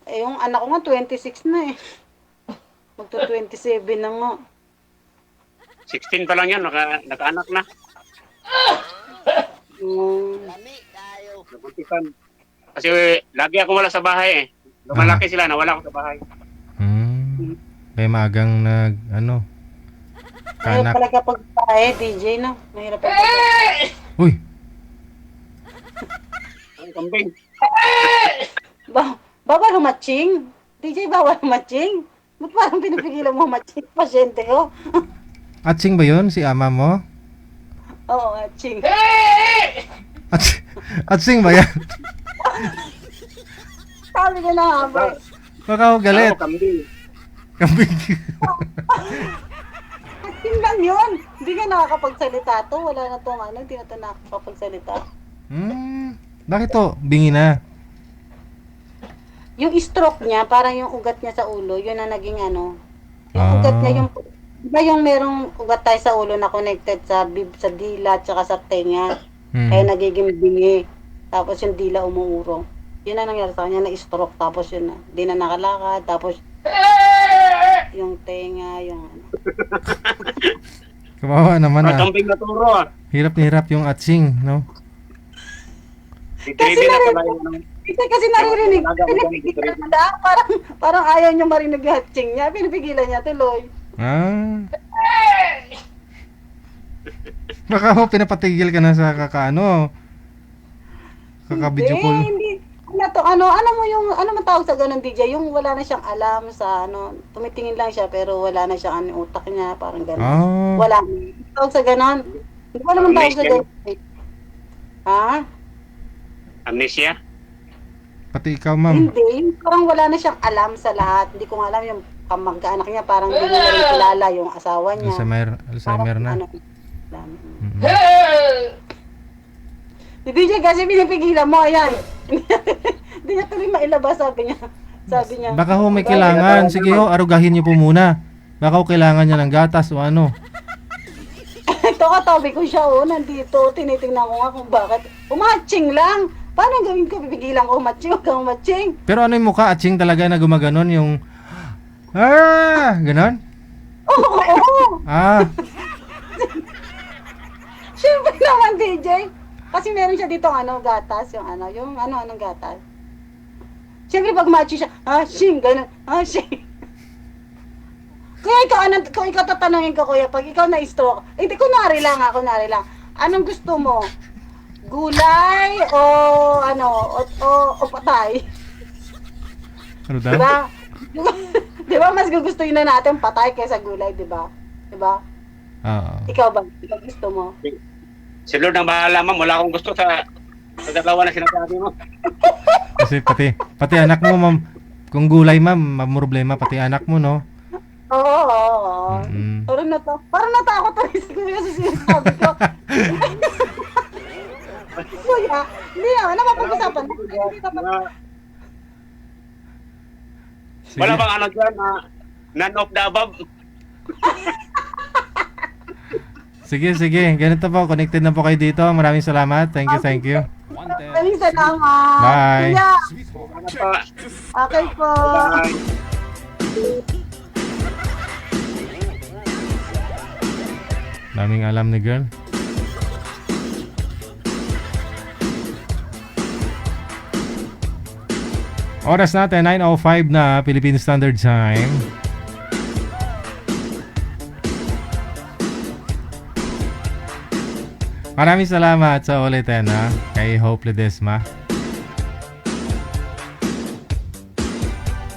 Yung anak ko nga, 26 na eh. Magto-27 na nga. 16 pa lang yan, naka-anak na. Kasi lagi ako wala sa bahay eh. Lumalaki sila, nawala ako sa bahay. Kaya maagang Mahirap kanak. pala kapag tayo, DJ, no? Mahirap pala. Uy, Ang kambing. Bawal humatching. DJ, bawal humatching. Ba't parang pinipigilan mo humatching? Pasyente ko. atsing ba yun si ama mo? Oo, hatching. Atsing ba yan? Sabi ko na nga ba? Baka ako galit. Ako, kambing. Kambing. Hatching lang yun. Hindi ka nakakapagsalita to. Wala na tong hindi na to nakakapagsalita. Bakit to? Bingi na. Yung stroke niya, parang yung ugat niya sa ulo, yun ang naging Yung ugat niya, diba yung merong ugat tayo sa ulo na connected sa dila at saka sa tenga. Kaya nagiging bingi. Tapos yung dila umuurong. Yun ang nangyari sa kanya, na-stroke. Tapos yun na, di na nakalakad. Tapos yung tenga, yung Kawawa naman Ang kambing na turo ah. Hirap na hirap yung atsing, no? Si Trevi na pala yung kasi naririnig, pinipigilan niya. Parang ayaw niya marinig yung hatching niya. Pinipigilan niya tuloy. Baka ho, pinapatigil ka na sa kaka-video call. Hindi. Ano mo yung, ano man tawag sa ganun, DJ? Yung wala na siyang alam sa tumitingin lang siya pero wala na siyang utak niya, parang ganun. Wala. Tawag sa ganun. Hindi ko naman tawag sa ganun. Ha? amnesia. Pati ikaw, ma'am. Hindi, yung parang wala na siyang alam sa lahat. Hindi ko nga alam yung kamag-anak niya, parang hindi niya rin kilala yung asawa niya. Alzheimer na. Si DJ kasi pinipigilan mo, ayan. Hindi niya tuloy mailabas, sabi niya. Baka ho may kailangan. Sige ho, arugahin niyo po muna. Baka ho kailangan niya ng gatas o ano. Ito katabi ko siya, nandito. Tinitingnan ko nga kung bakit. Umatching lang. Paano gawin ko? Pipigilan ko umatching, huwag kang umatching. Pero ano yung mukha? Atsing talaga na gumaganon yung... ganon? Oo. Siyempre naman, DJ. Kasi meron siya dito gatas, yung anong gatas. Siyempre pag matching siya, shing, ganun, shing. Kung ikaw tatanungin ko, kuya, pag ikaw na-stroke, hindi, kunwari lang. Anong gusto mo? Gulay o o patay? Ano daw? Diba mas gugustuhin na natin patay kaysa gulay, diba? Oo. Ikaw ba? Ikaw gusto mo? Si Lord ang bahala, ma'am. Wala akong gusto sa dalawa na sinasabi mo. Kasi pati anak mo, ma'am. Kung gulay, ma'am, problema pati anak mo, no? Oo. Parang natakot na rin siguro sa sinasabi ko. Kuya, hindi naman, napapag-usapan. Wala bang dyan, none of the above? Sige. Ganito po. Connected na po kayo dito. Maraming salamat. Thank you. Maraming salamat. Bye. Kuya. Okay po. Bye. Daming alam ni girl. Oras natin, 9:05 na Philippine Standard Time. Maraming salamat sa ulitin kay Hope Ledesma.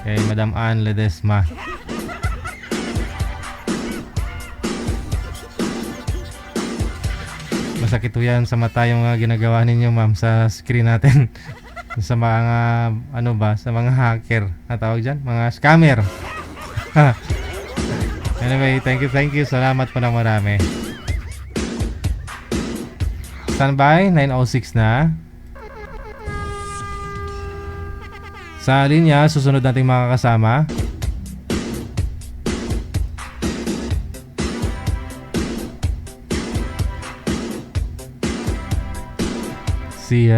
Kay Madam Ann Ledesma. Masakit po yan sa mata yung ginagawa ninyo, ma'am, sa screen natin. Sa mga sa mga hacker na tawag dyan, mga scammer. Anyway, thank you. Salamat po ng marami. Standby, 9:06 na. Sa linya, susunod nating mga kasama. Si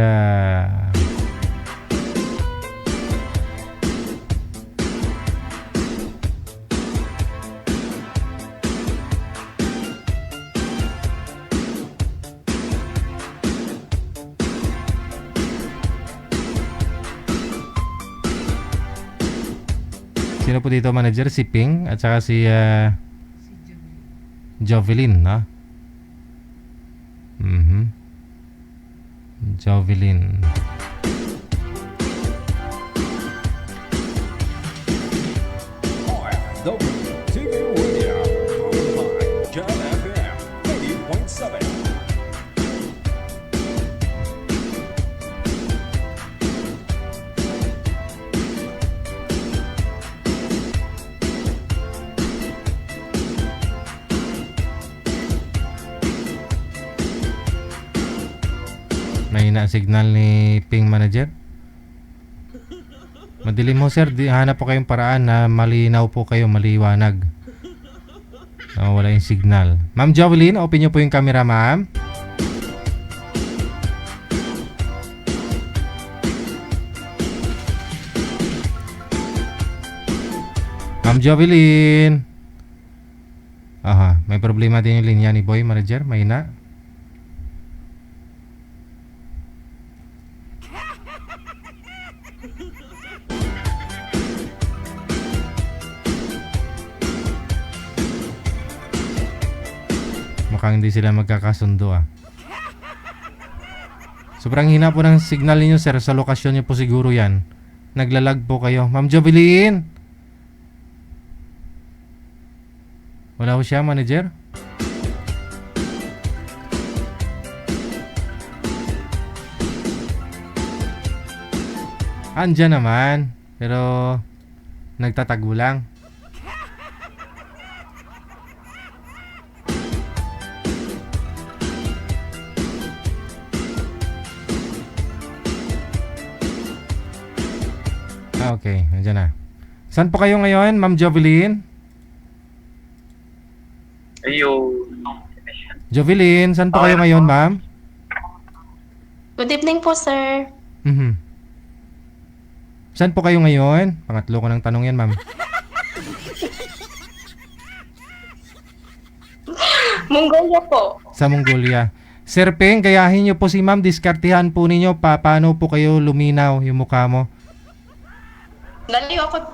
Sino po dito manager? Si Ping at saka si Si Jovelyn. Jovelyn, no? Jovelyn. OFW TV Radio, powered by Jam FM 80.7. May signal ni Ping manager. Madilim mo sir, hanap po kayong paraan na malinaw po kayo, maliwanag. Wala yung signal. Ma'am Jovelyn, open nyo po yung camera, ma'am. Ma'am Jovelyn. Aha, may problema din yung linya ni Boy manager, mahina. Mukhang hindi sila magkakasundo ah. Sobrang hina po ng signal ninyo sir. Sa lokasyon niyo po siguro yan. Naglalag po kayo. Ma'am Jovelyn! Wala ko siya manager? Andyan naman. Pero nagtatago lang. Okay, nandiyan na. Saan po kayo ngayon, Ma'am Jovelyn? Jovelyn, saan po kayo ngayon, ma'am? Good evening po, sir. Saan po kayo ngayon? Pangatlo ko ng tanong yan, ma'am. Mongolia po. Sa Mongolia. Sir Peng, gayahin niyo po si ma'am. Diskartihan po ninyo paano po kayo luminaw yung mukha mo. Naliw ako.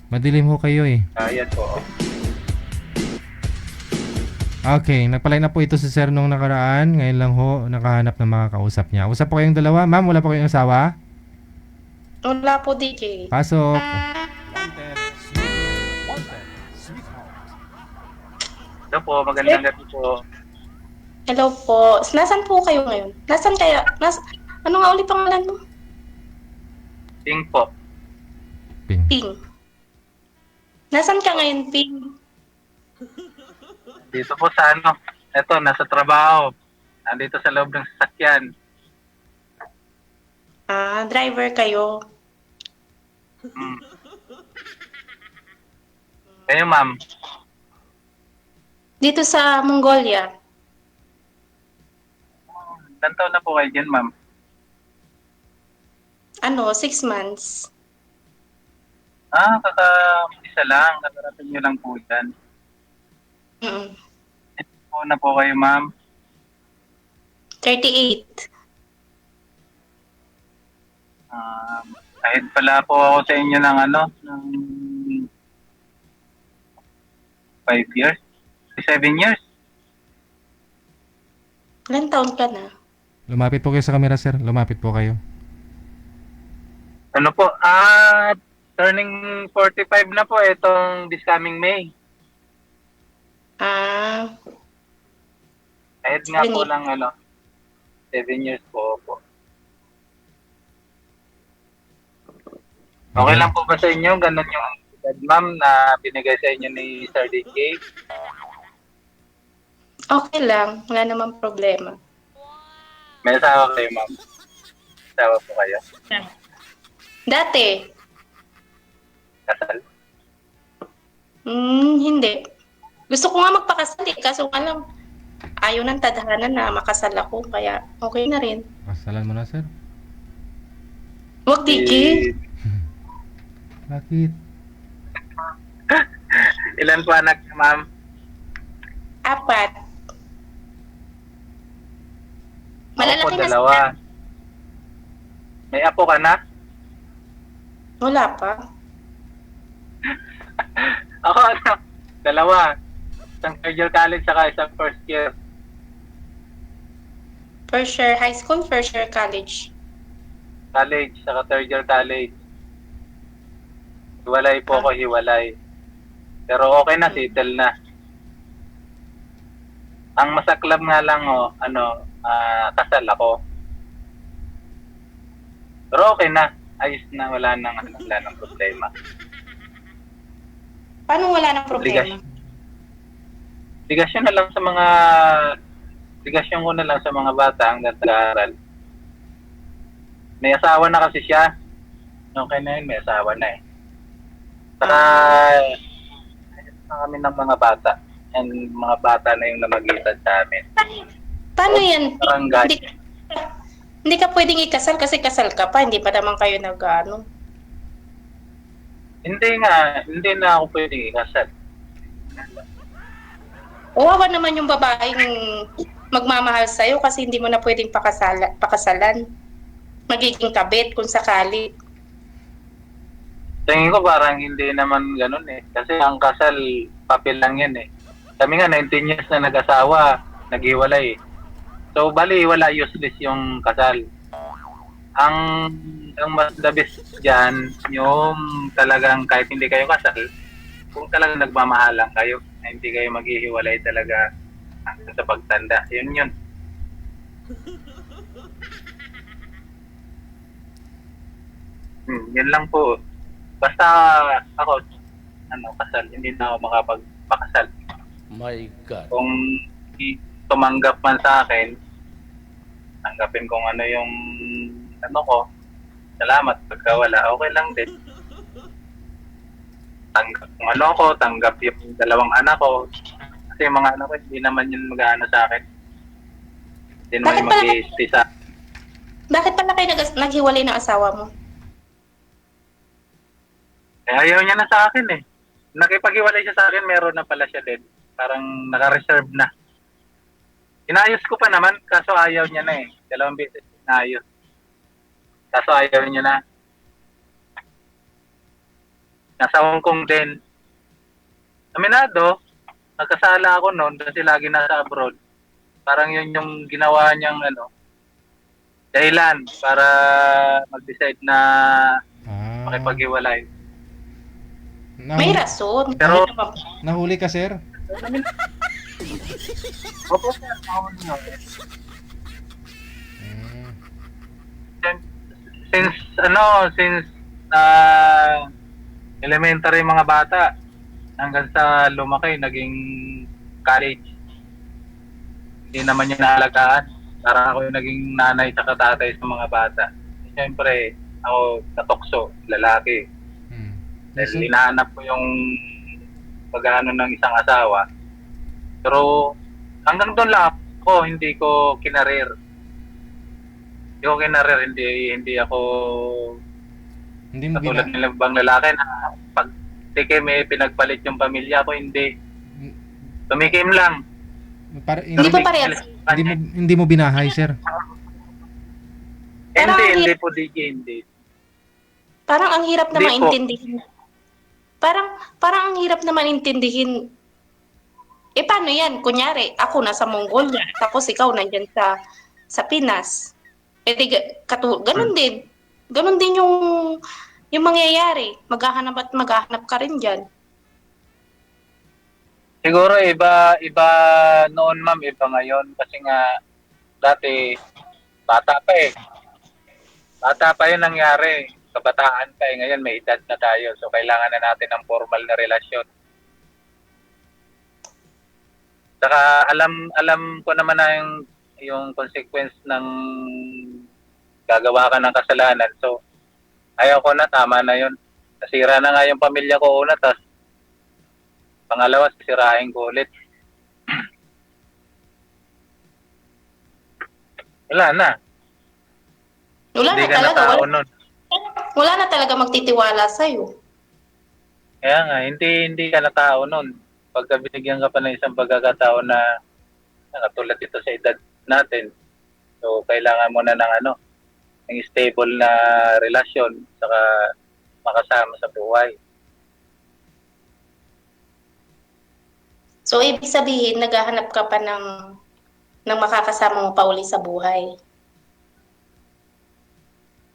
Madilim ho kayo eh. Ayan po. Okay, nagpalay na po ito si sir nung nakaraan. Ngayon lang ho, nakahanap ng mga kausap niya. Usap po kayong dalawa. Ma'am, wala po kayong asawa? Wala po, DJ. Pasok. Hello po, magandang gabi po. Hello po. Nasaan po kayo ngayon? Nasaan kayo? Ano nga ulit pangalan mo? Ping po. Ping. Nasaan ka ngayon, Ping? Dito po sa eto, nasa trabaho. Nandito sa loob ng sasakyan. Driver kayo. Kayo, ma'am. Dito sa Mongolia. Ilan taon na po kayo dyan, ma'am? 6 months. Kaka-isa lang. Kakarating nyo lang po dyan. Po na po kayo, ma'am? 38. Kahit pala po ako sa inyo ng ng 5 years? 7 years? Ilan taon ka na? Lumapit po kayo sa camera, sir. Lumapit po kayo. Ano po? Turning 45 na po itong this coming May. Kahit nga po ng 7 years po. Okay lang po ba sa inyo? Ganun yung edad, ma'am, na binigay sa inyo ni Sir DK? Okay lang. Wala namang problema. May asawa kayo, ma'am? Asawa po kayo? Dati? Kasal? Hindi. Gusto ko nga magpakasal kaso nga lang ayaw ng tadhana na makasal ako, kaya okay na rin. Kasalan mo na, sir. Wag, DJ. Bakit? Ilan po anak niyo, ma'am? 4. Malalaki Ako po, na 2. May apo ka na? Wala pa. Ako, dalawa. Isang third year college, saka isang first year. First year high school, first year college. College, saka third year college. Hiwalay po ako, hiwalay. Pero okay na, settle na. Ang masaklap nga lang, kasal ako. Pero okay na. Ayos na, wala nang problema. Paano wala ng problema? Ligasyon ko na lang sa mga bata hanggang nag-aaral. May asawa na kasi siya. Okay na yun, may asawa na eh. Saka, ayos na kami ng mga bata. And mga bata na yung namagitan sa amin. Paano yan? Barangay. Hindi ka pwedeng ikasal kasi kasal ka pa. Hindi pa naman kayo nag-ano. Hindi na ako pwedeng ikasal. Wawa naman yung babaeng magmamahal sa'yo kasi hindi mo na pwedeng pakasalan. Magiging kabit kung sakali. Tingin ko parang hindi naman ganun eh. Kasi ang kasal, papel lang yan eh. Kami nga, 19 years na nag-asawa, naghiwalay eh. So, bali, wala, useless yung kasal. Ang mas the best dyan, yung talagang kahit hindi kayo kasal, kung talagang nagmamahalan kayo, na hindi kayo maghihiwalay talaga hanggang sa pagtanda. Yun. Yan lang po. Basta ako, kasal, hindi na ako makapagpakasal. My God. Kung tumanggap man sa akin, tanggapin kung ano yung ko. Salamat. Pagka wala, okay lang din. Tanggap kung tanggap yung dalawang anak ko. Kasi yung mga anak ko, hindi naman yun mag-ano sa akin. Hindi naman mag-i-stay sa... Bakit pala kayo naghiwalay ng asawa mo? Ayaw niya na sa akin eh. Nakipag-iwalay siya sa akin, meron na pala siya din. Parang naka-reserve na. Inayos ko pa naman, kaso ayaw niya na eh. 2 beses inayos. Kaso ayaw niya na. Nasa Hong Kong din. Aminado, nagkasala ako noon kasi lagi nasa abroad. Parang yun yung ginawa niyang dahilan para mag-decide na makipag-iwalay. May rason. Pero, Nahuli ka, sir? opo sir, nahuli nyo. Since elementary mga bata hanggang sa lumaki, naging college. Hindi naman niya naalagaan. Parang ako yung naging nanay sa tatay sa mga bata. Siyempre, ako natokso, lalaki. Dahil hinahanap ko yung pag-ano ng isang asawa. Pero hanggang doon lang ako, hindi ko kinarir. Hindi ako katulad ng ibang lalaki na pag may pinagpalit yung pamilya ko, hindi. Tumikim lang. Hindi pa parehas. Hindi mo binahay, sir? Hindi po, DJ, hindi. Parang ang hirap na maintindihin. Parang ang hirap na maintindihin. Paano yan? Kunyari, ako nasa Mongolia, tapos ikaw nandyan sa Pinas. Ganun din. Ganun din yung mangyayari. Maghahanap ka rin dyan. Siguro iba noon, ma'am, iba ngayon. Kasi nga, dati, bata pa eh. Bata pa yun nangyari. Kabataan pa eh. Ngayon may edad na tayo. So, kailangan na natin ng formal na relasyon. Saka, alam ko naman na yung consequence ng gagawa ka ng kasalanan. So, ayaw ko na, tama na yun. Nasira na nga yung pamilya ko una, tas pangalawa, sisirahin ko ulit. Wala na. Hindi ka na tao nun. Wala na talaga magtitiwala sa'yo. Kaya nga, hindi ka na tao nun. Pagka binigyan ka pa ng isang pagkakataon na katulad ito sa edad natin, so kailangan mo na ng stable na relasyon, saka makasama sa buhay. So, ibig sabihin, naghahanap ka pa ng makakasama mo pa uli sa buhay.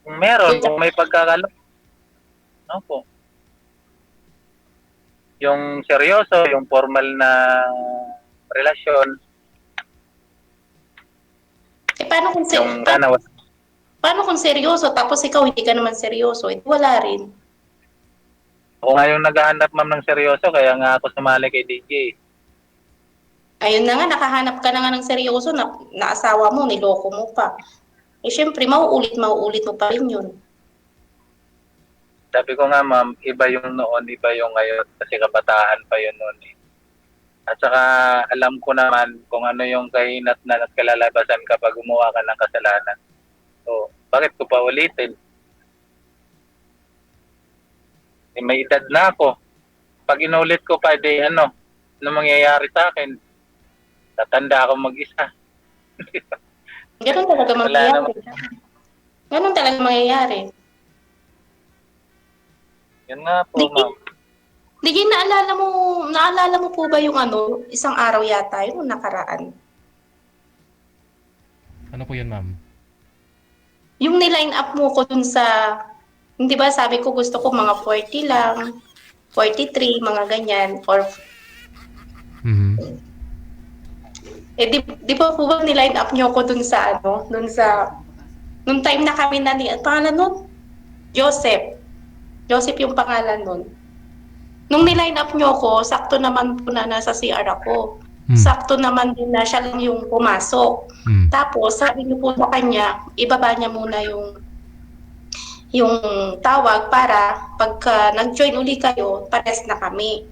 Kung meron, kung may pagkakalo. Opo. Yung seryoso, yung formal na relasyon, Paano kung, yung dalawa. paano kung seryoso, tapos ikaw hindi ka naman seryoso? Wala rin. Ako nga yung naghahanap, ma'am, ng seryoso, kaya nga ako sumali kay DJ. Ayun na nga, nakahanap ka na nga ng seryoso, na asawa mo, niloko mo pa. Eh, syempre, mauulit mo pa rin yun. Sabi ko nga, ma'am, iba yung noon, iba yung ngayon, kasi kabataan pa yun noon. At saka alam ko naman kung ano yung kahinat na kalalabasan kapag gumawa ka ng kasalanan. So, bakit ko pa ulitin? May edad na ako. Pag inulit ko pa, ano mangyayari sa akin? Tatanda ako mag-isa. Ganun talaga mangyayari. Ganun talaga mangyayari. Yan nga po, ma'am. Digi, naalala mo po ba yung isang araw yata, yung nakaraan? Ano po yun, ma'am? Yung niline up mo ko dun sa, hindi ba sabi ko gusto ko mga 40 lang, 43, mga ganyan, or di ba po ba niline up nyo ko dun sa nung time na kami pangalan nun? Joseph yung pangalan nun. Nung niline up nyo ko, sakto naman po na nasa CR ako. Sakto naman din na siya lang yung pumasok. Tapos, sabi niyo po sa kanya, ibaba niya muna yung tawag para pagka nag-join uli kayo, pares na kami.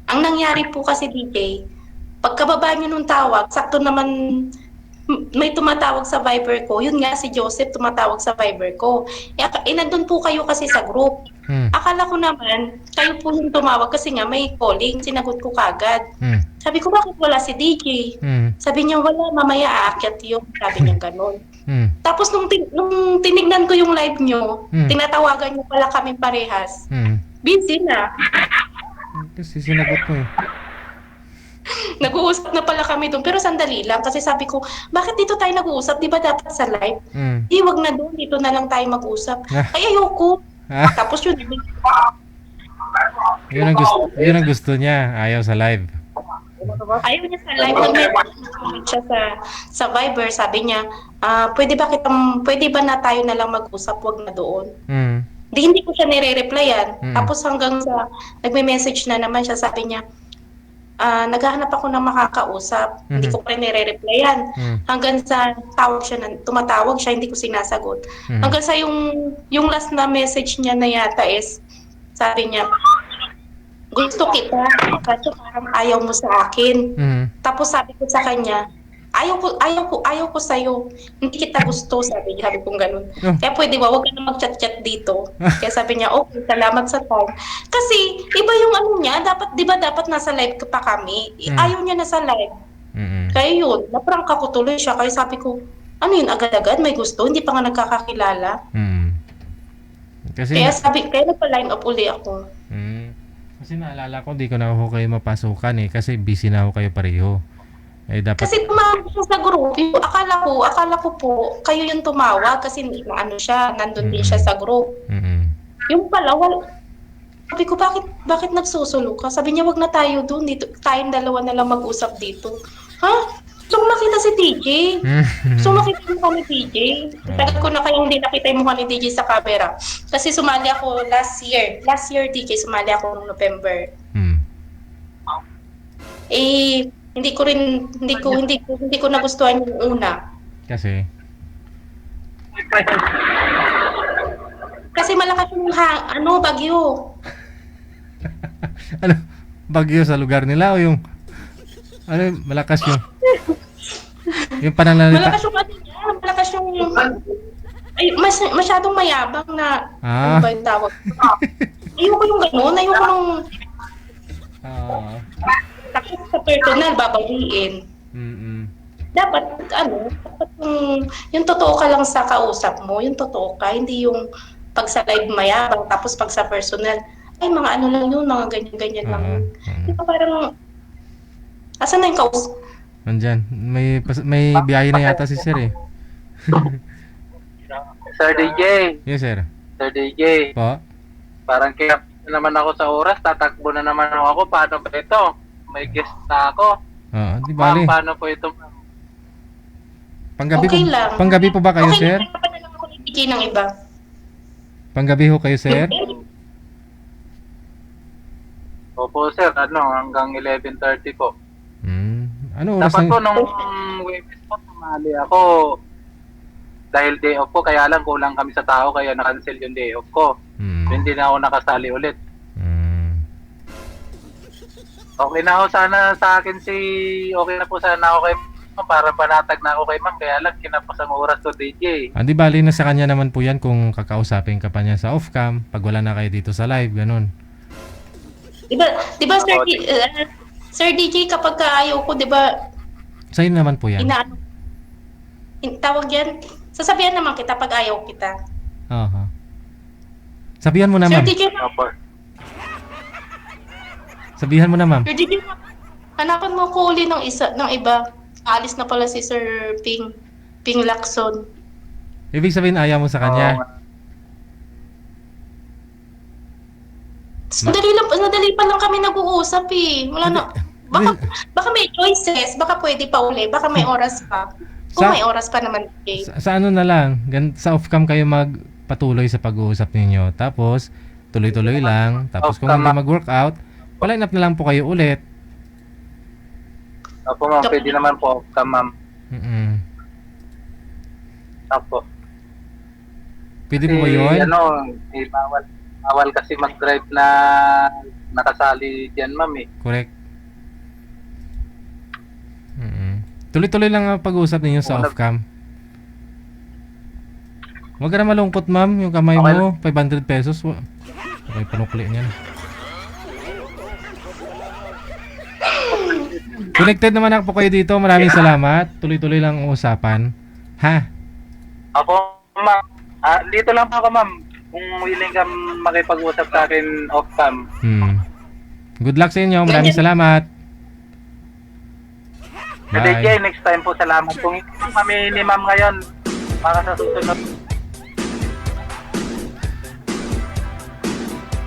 Ang nangyari po kasi, DJ, pagkababa niyo nung tawag, sakto naman may tumatawag sa Viber ko. Yun nga, si Joseph tumatawag sa Viber ko. Nandun po kayo kasi sa group. Akala ko naman, kayo po yung tumawag kasi nga may calling, sinagot ko kagad. Sabi ko, bakit wala si DJ? Sabi niya, wala, mamaya aakyat yun. Sabi niya gano'n. Tapos nung tinignan ko yung live nyo, tinatawagan nyo pala kami parehas. Busy na. Kasi sinagot ko eh. Nag-uusap na pala kami doon, pero sandali lang kasi sabi ko, bakit dito tayo nag-uusap? Di ba dapat sa live? Wag na doon, dito na lang tayo mag-usap. Ay, ayoko. Tapos yun, yun ang gusto niya, ayaw sa live. ayaw niya sa live. Nag-message siya sa Viber, sabi niya, pwede ba na tayo na lang mag-usap, wag na doon. Hindi ko siya nire-replyan. Tapos hanggang sa nagme-message na naman siya, sabi niya, naghahanap ako ng makakausap. Hindi ko pa rin nire-replyan. Hanggang sa tumatawag siya, hindi ko sinasagot. Hanggang sa yung last na message niya na yata is, sabi niya, gusto kita, kasi parang ayaw mo sa akin. Tapos sabi ko sa kanya, ayaw ko sa'yo. Hindi kita gusto, sabi kong ganun. Kaya pwede ba, huwag ka na mag-chat-chat dito. Kaya sabi niya, okay, salamat sa time. Kasi, iba yung niya, dapat nasa live pa kami. Ayaw niya nasa live. Kaya yun, naprangka ko tuloy siya. Kaya sabi ko, ano yun, agad-agad, may gusto, hindi pa nga nagkakakilala. Kaya nagpa-line up uli ako. Kasi naalala ko, di ko na ako kayo mapasukan eh. Kasi busy na ako kayo pareho. Eh, dapat... Kasi tumawag siya sa group. Akala ko po, kayo yung tumawag kasi nandun din siya sa group. Yung pala, sabi ko, bakit nagsusulo ka? Sabi niya, wag na tayo dun. Dito, tayong dalawa na lang mag-usap dito. Ha? Sumakita si TJ. Sumakita yung mukha ni TJ. Tagal ko na kayong hindi nakita yung mukha ni TJ sa camera. Kasi sumali ako last year. Last year, TJ, sumali ako noong November. Hindi ko nagustuhan yung una. Kasi malakas yung bagyo. Bagyo sa lugar nila o yung malakas yung pananalita? Malakas yung masyadong mayabang na ano ba yung tawag? Ayoko yung gano'n, ayoko nung tapos sa personal, babawiin. Dapat yung totoo ka lang sa kausap mo, yung totoo ka, hindi yung pag sa live mayabang, tapos pag sa personal, ay mga ano lang yun, mga ganyan-ganyan lang. Di ba parang, asan na yung kaus? Nandyan. May biyahe na yata si sir eh. Sir DJ, Yes, sir. Sir DJ, Po? parang kaya naman ako sa oras, tatakbo na naman ako. Paano ba ito? May guest na ako. Oo, di Ma'am, bali. paano po ito? Panggabi Okay po, lang. panggabi po ba kayo, Okay, sir? lang, pa lang ako ibigay ng iba. Panggabi ho kayo, sir? Opo sir, hanggang 11:30 po. Ano oras Dapat po na? nung Webes po, sumali ako. Dahil day off ko, kaya lang kulang kami sa tao, kaya na-cancel yung day off ko. Hindi na ako nakasali ulit. Okay na ako sana sa akin okay na po sana ako kay ma'am, para panatag na ako kay ma'am, kaya lang kinapos ang oras ko DJ. Di bali na sa kanya naman po yan kung kakausapin ka pa niya sa off-cam, pag wala na kayo dito sa live, ganun. Diba Sir DJ, kapag kaayaw ko, diba, Sa'yo naman po yan. tawag yan, sasabihan naman kita pag ayaw kita. Aha. Sabihan mo na, Sir ma'am. DJ, Sabihan mo na, ma'am. Sir DJ, hanapan mo ko uli ng iba. Alis na pala si Sir Ping Lacson. Ibig sabihin, ayaw mo sa kanya. Nadali pa lang kami nag-uusap eh. Wala na. Baka may choices, baka pwede pa uli, baka may oras pa. Kung may oras pa naman. Okay. Sa ano na lang, sa off-cam kayo magpatuloy sa pag-uusap ninyo. Tapos, tuloy-tuloy lang. Tapos kung hindi mag-workout, pa-line up na lang po kayo ulit. Opo ma'am, pwede naman po ma'am. Opo. Pwede po ba yun? Bawal kasi mag-drive na nakasali diyan ma'am eh. Correct. Tuloy-tuloy lang ang pag-uusap ninyo sa off-cam. Huwag ka na malungkot, ma'am. Yung kamay mo, 500 pesos. Okay, panukli niyan. Connected naman ako po kayo dito. Maraming salamat. Tuloy-tuloy lang ang usapan. Ha? Opo ma'am. Dito lang po ako ma'am. Kung willing ka makipag-usap sa akin off-cam. Good luck sa inyo. Maraming salamat. DJ, next time po salamat. Kung hindi kami ni ma'am ngayon, para sa susunod.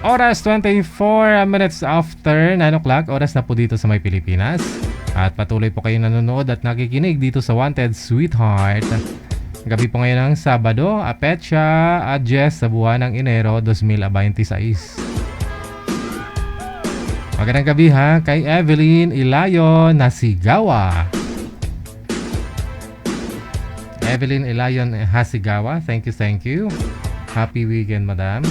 Oras 24 minutes after 9 o'clock. Oras na po dito sa May Pilipinas. At patuloy po kayo nanonood at nakikinig dito sa Wanted Sweetheart. Gabi po ngayon ng Sabado, Apetsa at Jess sa buwan ng Enero 2026. Magandang gabi ha kay Evelyn Ilayon Hasigawa. Evelyn Ilayon Hasigawa, thank you. Happy weekend, madam.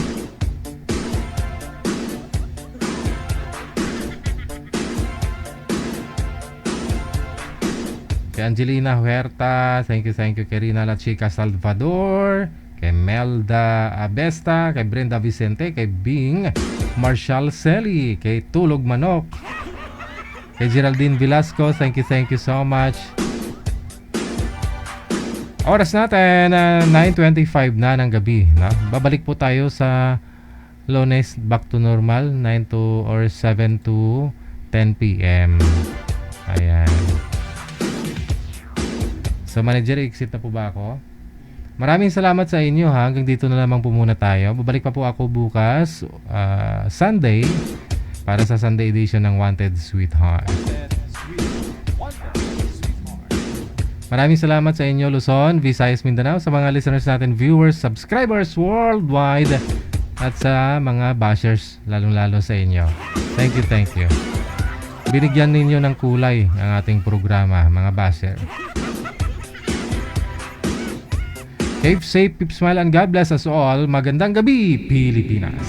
Kay Angelina Huerta, thank you. Kay Rina La Chica Salvador, kay Melda Abesta, kay Brenda Vicente, kay Bing Marshall Selly, kay Tulog Manok, kay Geraldine Velasco, thank you so much. Oras natin 9:25 na ng gabi, na babalik po tayo sa Lunes back to normal 9 to or 7 to 10 PM. Ayan. So manager, exit na po ba ako? Maraming salamat sa inyo ha. Hanggang dito na lamang po muna tayo. Babalik pa po ako bukas Sunday para sa Sunday edition ng Wanted Sweetheart. Maraming salamat sa inyo Luzon, Visayas, Mindanao, sa mga listeners natin, viewers, subscribers worldwide, at sa mga bashers, lalong-lalo sa inyo. Thank you. Binigyan ninyo ng kulay ang ating programa, mga basher. Keep safe, keep smile, and God bless us all. Magandang gabi, Pilipinas.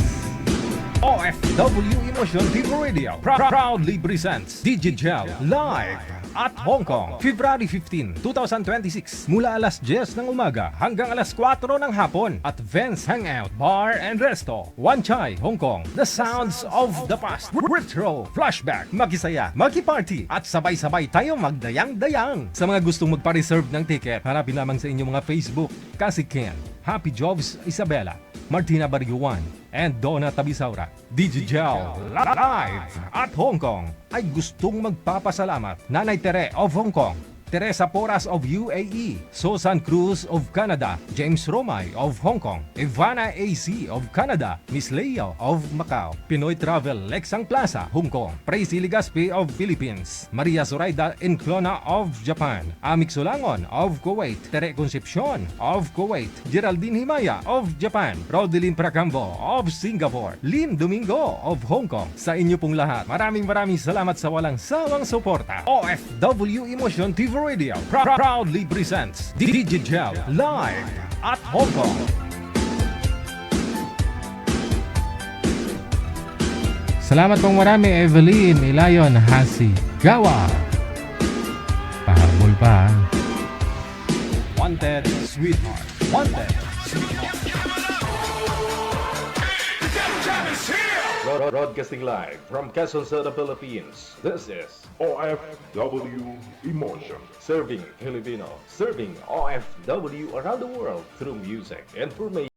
OFW Emotion TV Radio proudly presents Digigel live at Hong Kong, February 15, 2026, mula alas 10 ng umaga hanggang alas 4 ng hapon at Vance Hangout Bar and Resto, Wan Chai, Hong Kong. The sounds of the past, retro, flashback, makisaya, maki-party at sabay-sabay tayo magdayang-dayang. Sa mga gustong magpa-reserve ng ticket, hanapin lamang sa inyong mga Facebook, Kasi Ken, Happy Jobs Isabela, Martina Barriuan, and Donna Tabisaura. Digigel live at Hong Kong ay gustong magpapasalamat Nanay Tere of Hong Kong, Teresa Porras of UAE, Susan Cruz of Canada, James Romay of Hong Kong, Ivana AC of Canada, Miss Leo of Macau, Pinoy Travel Lexang Plaza, Hong Kong, Praisy Ligaspi of Philippines, Maria Zoraida Enclona of Japan, Amik Sulangon of Kuwait, Tere Concepcion of Kuwait, Geraldine Himaya of Japan, Rodeline Pracambo of Singapore, Lynn Domingo of Hong Kong. Sa inyo pong lahat, maraming salamat sa walang sawang suporta. OFW Emotion TV Radio proudly presents Digigel live at Hong Kong. Salamat pong marami, Evelyn Ilayon Hasi Gawa. Pahabol pa. Wanted Sweetheart. Wanted Sweetheart. Broadcasting live from Quezon City, Philippines. This is OFW Emotion. Serving Filipino, serving OFW around the world through music, information.